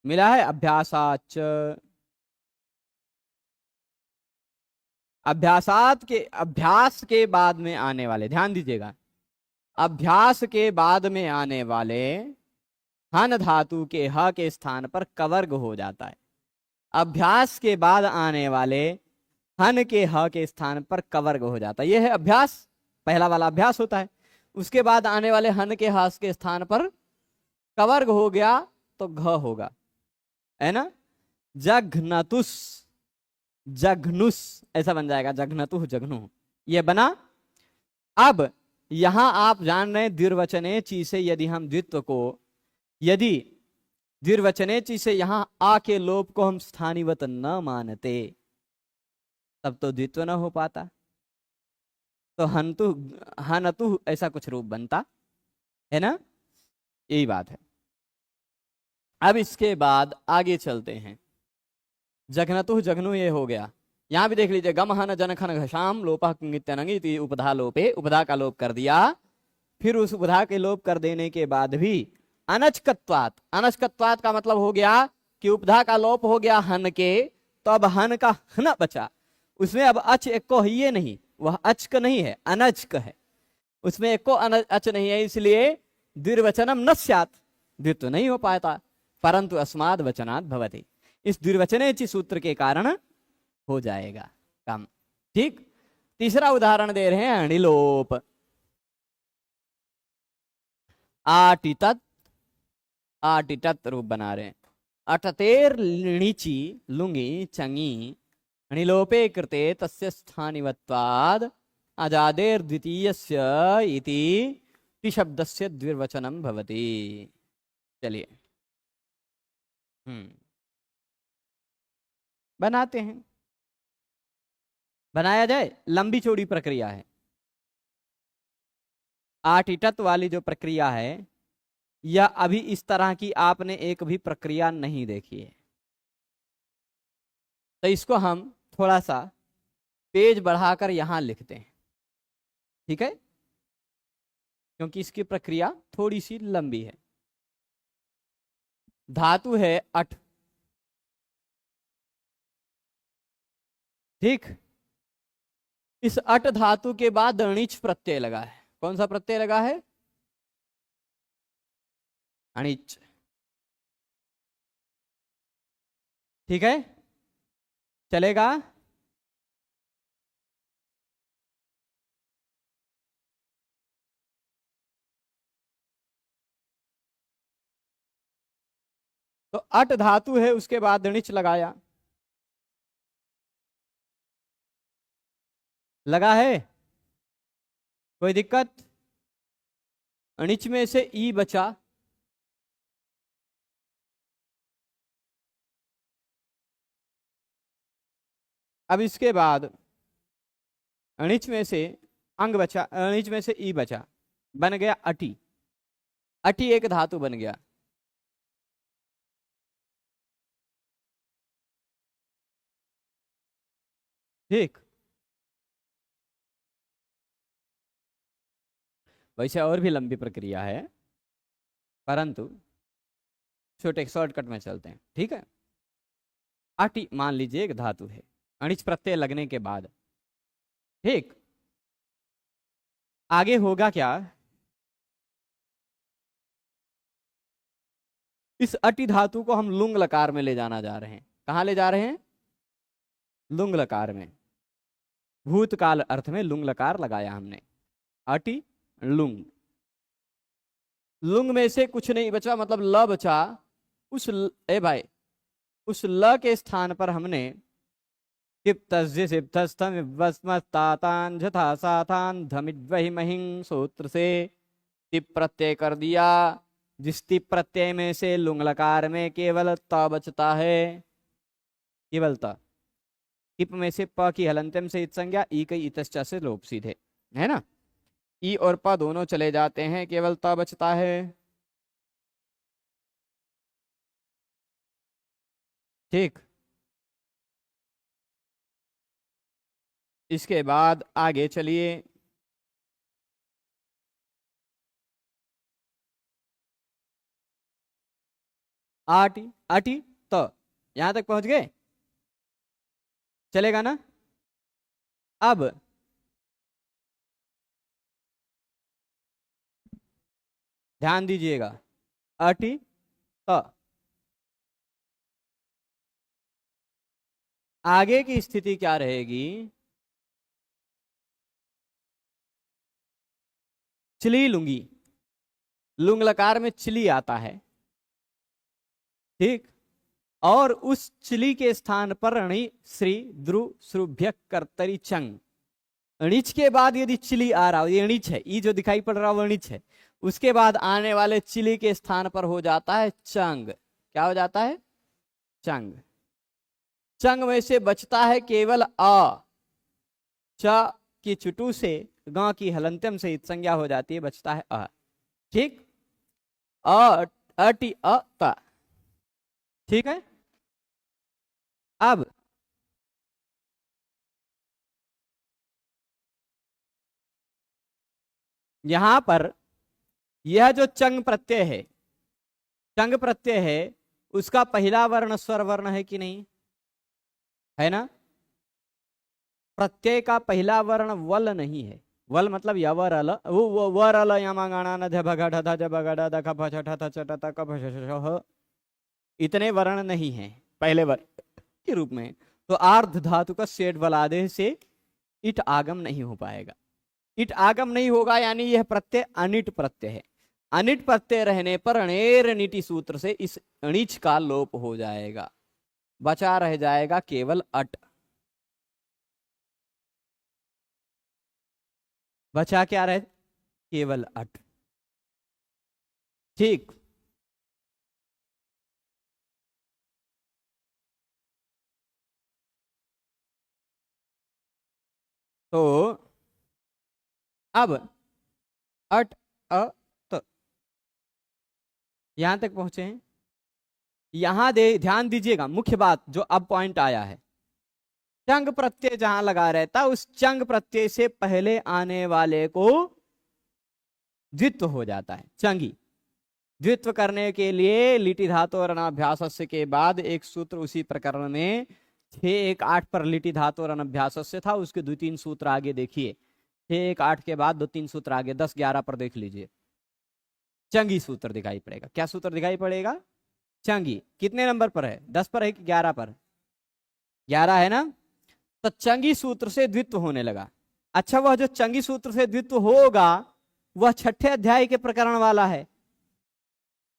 मिला है अभ्यासाच, अभ्यासात के, अभ्यास के बाद में आने वाले, ध्यान दीजिएगा, अभ्यास के बाद में आने वाले हन धातु के ह के स्थान पर कवर्ग हो जाता है। अभ्यास के बाद आने वाले हन के ह के स्थान पर कवर्ग हो जाता है, यह है अभ्यास, पहला वाला अभ्यास होता है। उसके बाद आने वाले हन के ह के स्थान पर कवर्ग हो गया तो घ होगा, है ना। जघनतुस, जघनुस ऐसा बन जाएगा, जघनतु जघनु, ये बना। अब यहां आप जान रहे हैं द्विर्वचने ची से यदि हम द्वित्व को, यदि द्विर्वचने ची से यहां आ के लोप को हम स्थानीवत न मानते, तब तो द्वित्व न हो पाता, तो हंतु हनतु ऐसा कुछ रूप बनता, है ना, यही बात है। अब इसके बाद आगे चलते हैं, जघनतु जघनु ये हो गया। यहां भी देख लीजिए, गम हन जन खन घशाम लोपः किंगित्यनंगी, उपधा लोपे, उपधा का लोप कर दिया। फिर उस उपधा के लोप कर देने के बाद भी अनचकत्वात, अनचकत्वात का मतलब हो गया कि उपधा का लोप हो गया हन के, तो अब हन का हन बचा, उसमें अब अच एक को ही नहीं, वह अचक नहीं है, अनचक है, उसमें एक को अच नहीं है, इसलिए द्विर्वचनम न स्यात्, द्वित्व नहीं हो पाता, परंतु अस्माद वचनात् भवति, इस द्विर्वचने ची सूत्र के कारण हो जाएगा काम, ठीक। तीसरा उदाहरण दे रहे हैं, अणिलोप, आटितत, आटितत रूप बना रहे हैं, अटतेर लिणिची लुंगी चंगी अणिलोपे कृते तस्य स्थानिवत्वाद अजादेर द्वितीयस्य इति शब्दस्य द्विर्वचनम भवति। चलिए बनाते हैं, बनाया जाए, लंबी चौड़ी प्रक्रिया है। आटिटत वाली जो प्रक्रिया है, यह अभी इस तरह की आपने एक भी प्रक्रिया नहीं देखी है, तो इसको हम थोड़ा सा पेज बढ़ाकर यहां लिखते हैं, ठीक है, क्योंकि इसकी प्रक्रिया थोड़ी सी लंबी है। धातु है अठ, ठीक, इस अट धातु के बाद अणिच प्रत्यय लगा है, कौन सा प्रत्यय लगा है? अणिच, ठीक है। चलेगा? तो अट धातु है, उसके बाद णिच लगाया, लगा है, कोई दिक्कत? णिच में से ई बचा, अब इसके बाद अणिच में से अंग बचा, अणिच में से ई बचा, बन गया अटी। अटी एक धातु बन गया। ठीक, वैसे और भी लंबी प्रक्रिया है, परंतु छोटे शॉर्टकट में चलते हैं। ठीक है, अटी मान लीजिए एक धातु है, अणिच प्रत्यय लगने के बाद, ठीक, आगे होगा क्या? इस अटी धातु को हम लुंग लकार में ले जाना जा रहे हैं। कहां ले जा रहे हैं? लुंग लकार में। भूतकाल अर्थ में लुंग लकार लगाया हमने, अटी लुंग। लुंग में से कुछ नहीं बचा, मतलब ल बचा। उस ए भाई, उस ल के स्थान पर हमने सूत्र से तिप प्रत्यय कर दिया। जिस तिप प्रत्यय में से लुंग लकार में केवल त बचता है, केवल त। टिप में से प की हलंत्यम से इत संज्ञा, ई कई इतश्च से लोप सीधे, है ना। ई और प दोनों चले जाते हैं, केवल त बचता है। ठीक, इसके बाद आगे चलिए। आटी आटी तो यहां तक पहुंच गए, चलेगा ना? अब ध्यान दीजिएगा, अटी तो आगे की स्थिति क्या रहेगी? चिली लुंगी, लुंग लकार में चिली आता है, ठीक, और उस चिली के स्थान पर णी श्री द्रु श्रुभ्य कर्तरी चंग। णिच के बाद यदि चिली आ रहा हो, ये णिच है, ई जो दिखाई पड़ रहा हो वो णिच है, उसके बाद आने वाले चिली के स्थान पर हो जाता है चंग। क्या हो जाता है? चंग। चंग में से बचता है केवल अ। च की चुटू से ग की हलंत्यम से इत संज्ञा हो जाती है, बचता है अ। ठीक, अटी अ ता। ठीक है, अब यहां पर यह जो चंग प्रत्यय है, चंग प्रत्यय है, उसका पहला वर्ण स्वर वर्ण है कि नहीं? है ना। प्रत्यय का पहला वर्ण वल नहीं है। वल मतलब यवर अल, वो वर अल यमागाणा न भगढ़ ध भगढ़ द ख छ ठ छ ट क फ श, इतने वर्ण नहीं है पहले वर्ण के रूप में। तो आर्ध धातु का सेठ बलादेह से इट आगम नहीं हो पाएगा। इट आगम नहीं होगा, यानी यह प्रत्यय अनिट प्रत्यय है। अनिट प्रत्यय रहने पर अणेर नीति सूत्र से इस अणिच का लोप हो जाएगा, बचा रह जाएगा केवल अट। बचा क्या रहे? केवल अट। ठीक, तो अब अट अ त यहां तक पहुंचे हैं। यहां दे ध्यान दीजिएगा, मुख्य बात जो अब पॉइंट आया है, चंग प्रत्यय जहां लगा रहता, उस चंग प्रत्यय से पहले आने वाले को द्वित्व हो जाता है, चंगी। द्वित्व करने के लिए लिटि धातु और अनाभ्यास के बाद एक सूत्र उसी प्रकरण में 6-1-8 पर लिटि धातु और अनाभ्यास से था, उसके 2-3 सूत्र आगे देखिए। 6-1-8 के बाद 2-3 सूत्र आगे 10-11 पर देख लीजिए, चंगी सूत्र दिखाई पड़ेगा। क्या सूत्र दिखाई पड़ेगा? चंगी। कितने नंबर पर है? 10 पर है कि 11 पर? 11 है ना। तो चंगी सूत्र से द्वित्व होने लगा। अच्छा, वह जो चंगी सूत्र से द्वित्व होगा वह छठे अध्याय के प्रकरण वाला है,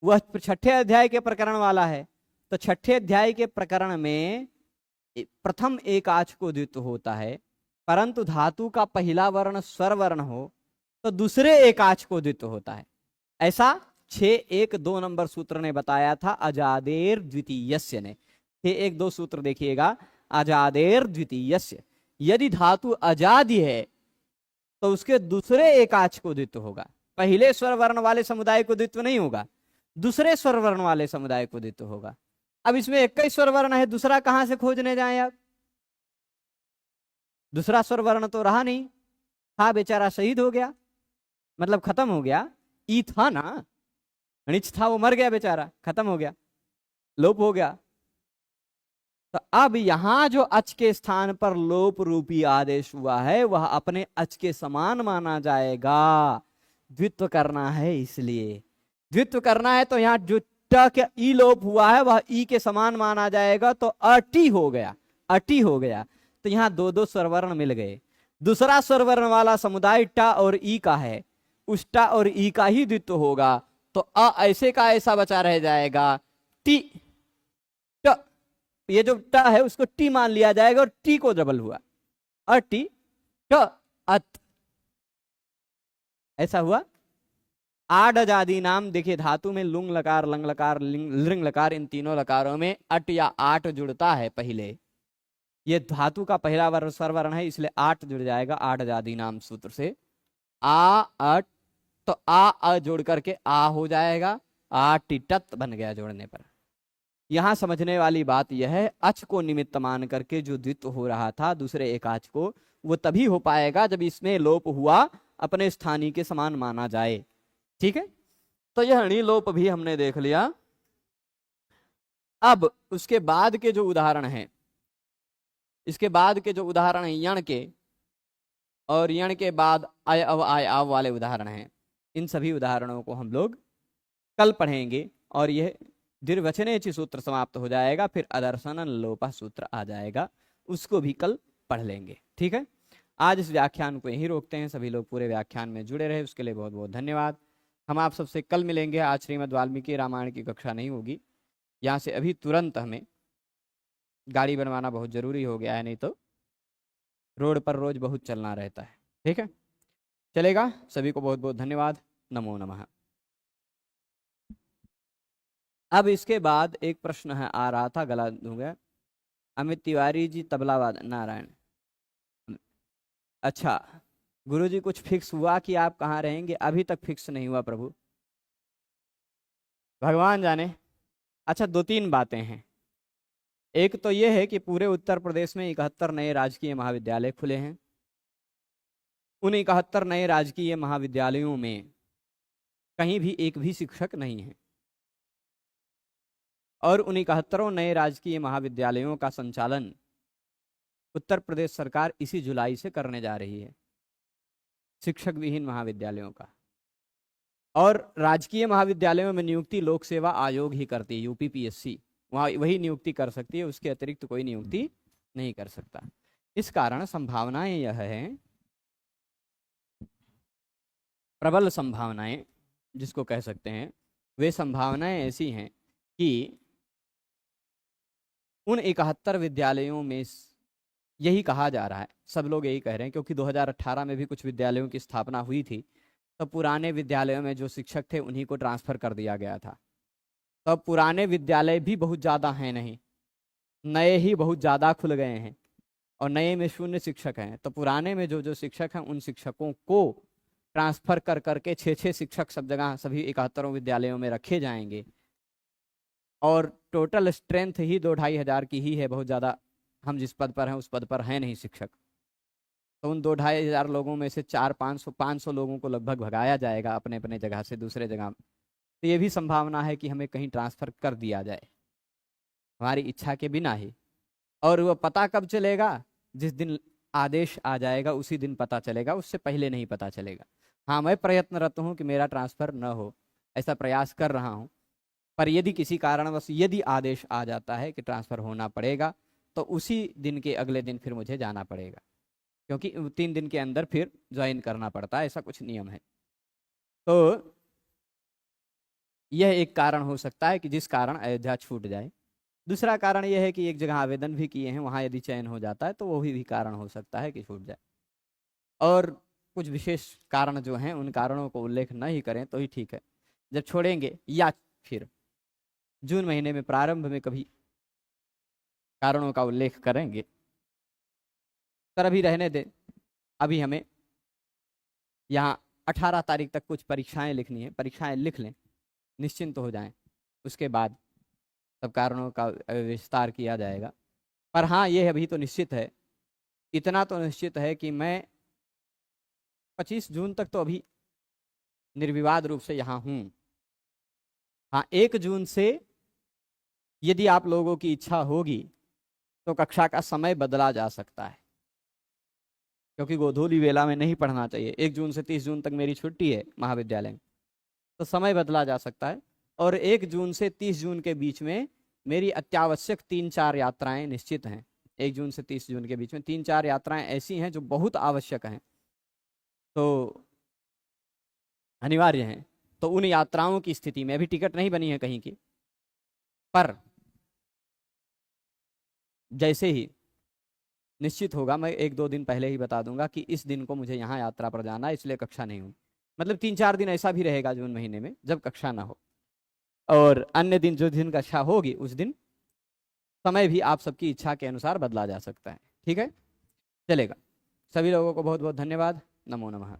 वह छठे अध्याय के प्रकरण वाला है। तो छठे अध्याय के प्रकरण में प्रथम एकाच को द्वित्व होता है, परंतु धातु का पहला वर्ण स्वर वर्ण हो तो दूसरे एकाच को द्वित्व होता है। ऐसा 6.1.2 नंबर सूत्र ने बताया था अजादेर द्वितीयस्य ने। 6.1.2 सूत्र देखिएगा, अजादेर द्वितीयस्य। यदि धातु अजादि है तो उसके दूसरे एकाच को द्वित्व होगा। पहले स्वर वर्ण वाले समुदाय को द्वित्व नहीं होगा, दूसरे स्वर वर्ण वाले समुदाय को द्वित्व होगा। अब इसमें 21 स्वर वर्ण है, दूसरा कहां से खोजने जाएं आप? दूसरा स्वर वर्ण तो रहा नहीं, था बेचारा शहीद हो गया, मतलब खत्म हो गया। ई था ना, णिच था, वो मर गया बेचारा, खत्म हो गया, लोप हो गया। तो अब यहां जो अच के स्थान पर लोप रूपी आदेश हुआ है वह अपने अच के समान माना जाएगा। द्वित्व करना है, इसलिए द्वित्व करना है तो यहाँ जो ट के ई लोप हुआ है वह ई के समान माना जाएगा, तो अटी हो गया, अटी हो गया। तो यहाँ दो दो स्वरवर्ण मिल गए। दूसरा स्वरवर्ण वाला समुदाय ट और ई का है, उस ट और ई का ही द्वित्व होगा, तो अ ऐसे का ऐसा बचा रह जाएगा। टी ट, ये जो ट है उसको टी मान लिया जाएगा और टी को डबल हुआ, अटी ट अत, ऐसा हुआ। आड अजादि नाम देखिए, धातु में लुंग लकार, लंग लकार, लिंग लकार, इन तीनों लकारों में अट या आठ जुड़ता है। पहले ये धातु का पहला वर्ण स्वर वर्ण है, इसलिए आठ जुड़ जाएगा आड अजादि नाम सूत्र से। आ अट, तो आ जोड़ करके आ हो जाएगा, आ टिटत बन गया जोड़ने पर। यहां समझने वाली बात यह है, अच को निमित्त मान करके जो द्वित्व हो रहा था दूसरे एकाच को, वो तभी हो पाएगा जब इसमें लोप हुआ अपने स्थानीय के समान माना जाए। ठीक है, तो यह णी लोप भी हमने देख लिया। अब उसके बाद के जो उदाहरण हैं, इसके बाद के जो उदाहरण हैं यण के, और यण के बाद आय अव वाले उदाहरण हैं, इन सभी उदाहरणों को हम लोग कल पढ़ेंगे और यह द्विर्वचनेचि सूत्र समाप्त हो जाएगा, फिर अदर्शन लोपा सूत्र आ जाएगा, उसको भी कल पढ़ लेंगे। ठीक है, आज इस व्याख्यान को यहीं रोकते हैं। सभी लोग पूरे व्याख्यान में जुड़े रहे उसके लिए बहुत बहुत धन्यवाद। हम आप सबसे कल मिलेंगे। आज श्रीमद् वाल्मीकि रामायण की कक्षा नहीं होगी, यहाँ से अभी तुरंत हमें गाड़ी बनवाना बहुत ज़रूरी हो गया है, नहीं तो रोड पर रोज बहुत चलना रहता है। ठीक है, चलेगा। सभी को बहुत बहुत धन्यवाद। नमो नमः। अब इसके बाद एक प्रश्न है आ रहा था, गला दूंगा। अमित तिवारी जी तबला वादन, नारायण। अच्छा गुरुजी, कुछ फिक्स हुआ कि आप कहाँ रहेंगे? अभी तक फिक्स नहीं हुआ प्रभु, भगवान जाने। अच्छा, दो तीन बातें हैं। एक तो यह है कि पूरे उत्तर प्रदेश में 71 नए राजकीय महाविद्यालय खुले हैं। उन 71 नए राजकीय महाविद्यालयों में कहीं भी एक भी शिक्षक नहीं है, और उन 71 नए राजकीय महाविद्यालयों का संचालन उत्तर प्रदेश सरकार इसी जुलाई से करने जा रही है, शिक्षक विहीन महाविद्यालयों का। और राजकीय महाविद्यालयों में नियुक्ति लोक सेवा आयोग ही करती है, यूपीपीएससी, वहाँ वही नियुक्ति कर सकती है, उसके अतिरिक्त कोई नियुक्ति नहीं कर सकता। इस कारण संभावनाएं यह है, प्रबल संभावनाएं जिसको कह सकते हैं, वे संभावनाएं ऐसी हैं कि उन 71 विद्यालयों में यही कहा जा रहा है, सब लोग यही कह रहे हैं, क्योंकि 2018 में भी कुछ विद्यालयों की स्थापना हुई थी, तो पुराने विद्यालयों में जो शिक्षक थे उन्हीं को ट्रांसफ़र कर दिया गया था। तो अब पुराने विद्यालय भी बहुत ज़्यादा हैं नहीं, नए ही बहुत ज़्यादा खुल गए हैं, और नए में 0 शिक्षक हैं। तो पुराने में जो जो शिक्षक हैं उन शिक्षकों को ट्रांसफ़र कर करके 6-6 शिक्षक सब जगह सभी 71 विद्यालयों में रखे जाएंगे, और टोटल स्ट्रेंथ ही 2-2.5 हज़ार की ही है, बहुत ज़्यादा हम जिस पद पर हैं उस पद पर हैं नहीं शिक्षक। तो उन 2-2.5 हज़ार लोगों में से 400-500 लोगों को लगभग भगाया जाएगा अपने अपने जगह से दूसरे जगह। तो ये भी संभावना है कि हमें कहीं ट्रांसफ़र कर दिया जाए हमारी इच्छा के बिना ही। और वह पता कब चलेगा? जिस दिन आदेश आ जाएगा उसी दिन पता चलेगा, उससे पहले नहीं पता चलेगा। हाँ, मैं प्रयत्नरत हूँ कि मेरा ट्रांसफ़र न हो, ऐसा प्रयास कर रहा हूँ, पर यदि किसी कारणवश यदि आदेश आ जाता है कि ट्रांसफ़र होना पड़ेगा, तो उसी दिन के अगले दिन फिर मुझे जाना पड़ेगा, क्योंकि 3 दिन के अंदर फिर ज्वाइन करना पड़ता है, ऐसा कुछ नियम है। तो यह एक कारण हो सकता है कि जिस कारण अयोध्या छूट जाए। दूसरा कारण यह है कि एक जगह आवेदन भी किए हैं, वहां यदि चयन हो जाता है तो वो भी कारण हो सकता है कि छूट जाए। और कुछ विशेष कारण जो हैं उन कारणों को उल्लेख नहीं करें तो ही ठीक है। जब छोड़ेंगे या फिर जून महीने में प्रारंभ में कभी कारणों का उल्लेख करेंगे, पर अभी रहने दें। अभी हमें यहाँ 18 तारीख तक कुछ परीक्षाएं लिखनी है, परीक्षाएं लिख लें, निश्चिंत हो जाएं, उसके बाद सब कारणों का विस्तार किया जाएगा। पर हाँ, ये अभी तो निश्चित है, इतना तो निश्चित है कि मैं 25 जून तक तो अभी निर्विवाद रूप से यहाँ हूँ। हाँ, 1 जून से यदि आप लोगों की इच्छा होगी तो कक्षा का समय बदला जा सकता है, क्योंकि गोधूली वेला में नहीं पढ़ना चाहिए। 1 जून से 30 जून तक मेरी छुट्टी है महाविद्यालय में, तो समय बदला जा सकता है। और 1 जून से 30 जून के बीच में मेरी अत्यावश्यक 3-4 यात्राएं निश्चित हैं। 1 जून से 30 जून के बीच में 3-4 यात्राएं ऐसी हैं जो बहुत आवश्यक हैं, तो अनिवार्य हैं। तो उन यात्राओं की स्थिति में अभी टिकट नहीं बनी है कहीं की, पर जैसे ही निश्चित होगा मैं 1-2 दिन पहले ही बता दूंगा कि इस दिन को मुझे यहाँ यात्रा पर जाना है, इसलिए कक्षा नहीं होगी। मतलब 3-4 दिन ऐसा भी रहेगा जून महीने में जब कक्षा ना हो, और अन्य दिन जो दिन कक्षा होगी उस दिन समय भी आप सबकी इच्छा के अनुसार बदला जा सकता है। ठीक है, चलेगा। सभी लोगों को बहुत बहुत धन्यवाद। नमो नमः।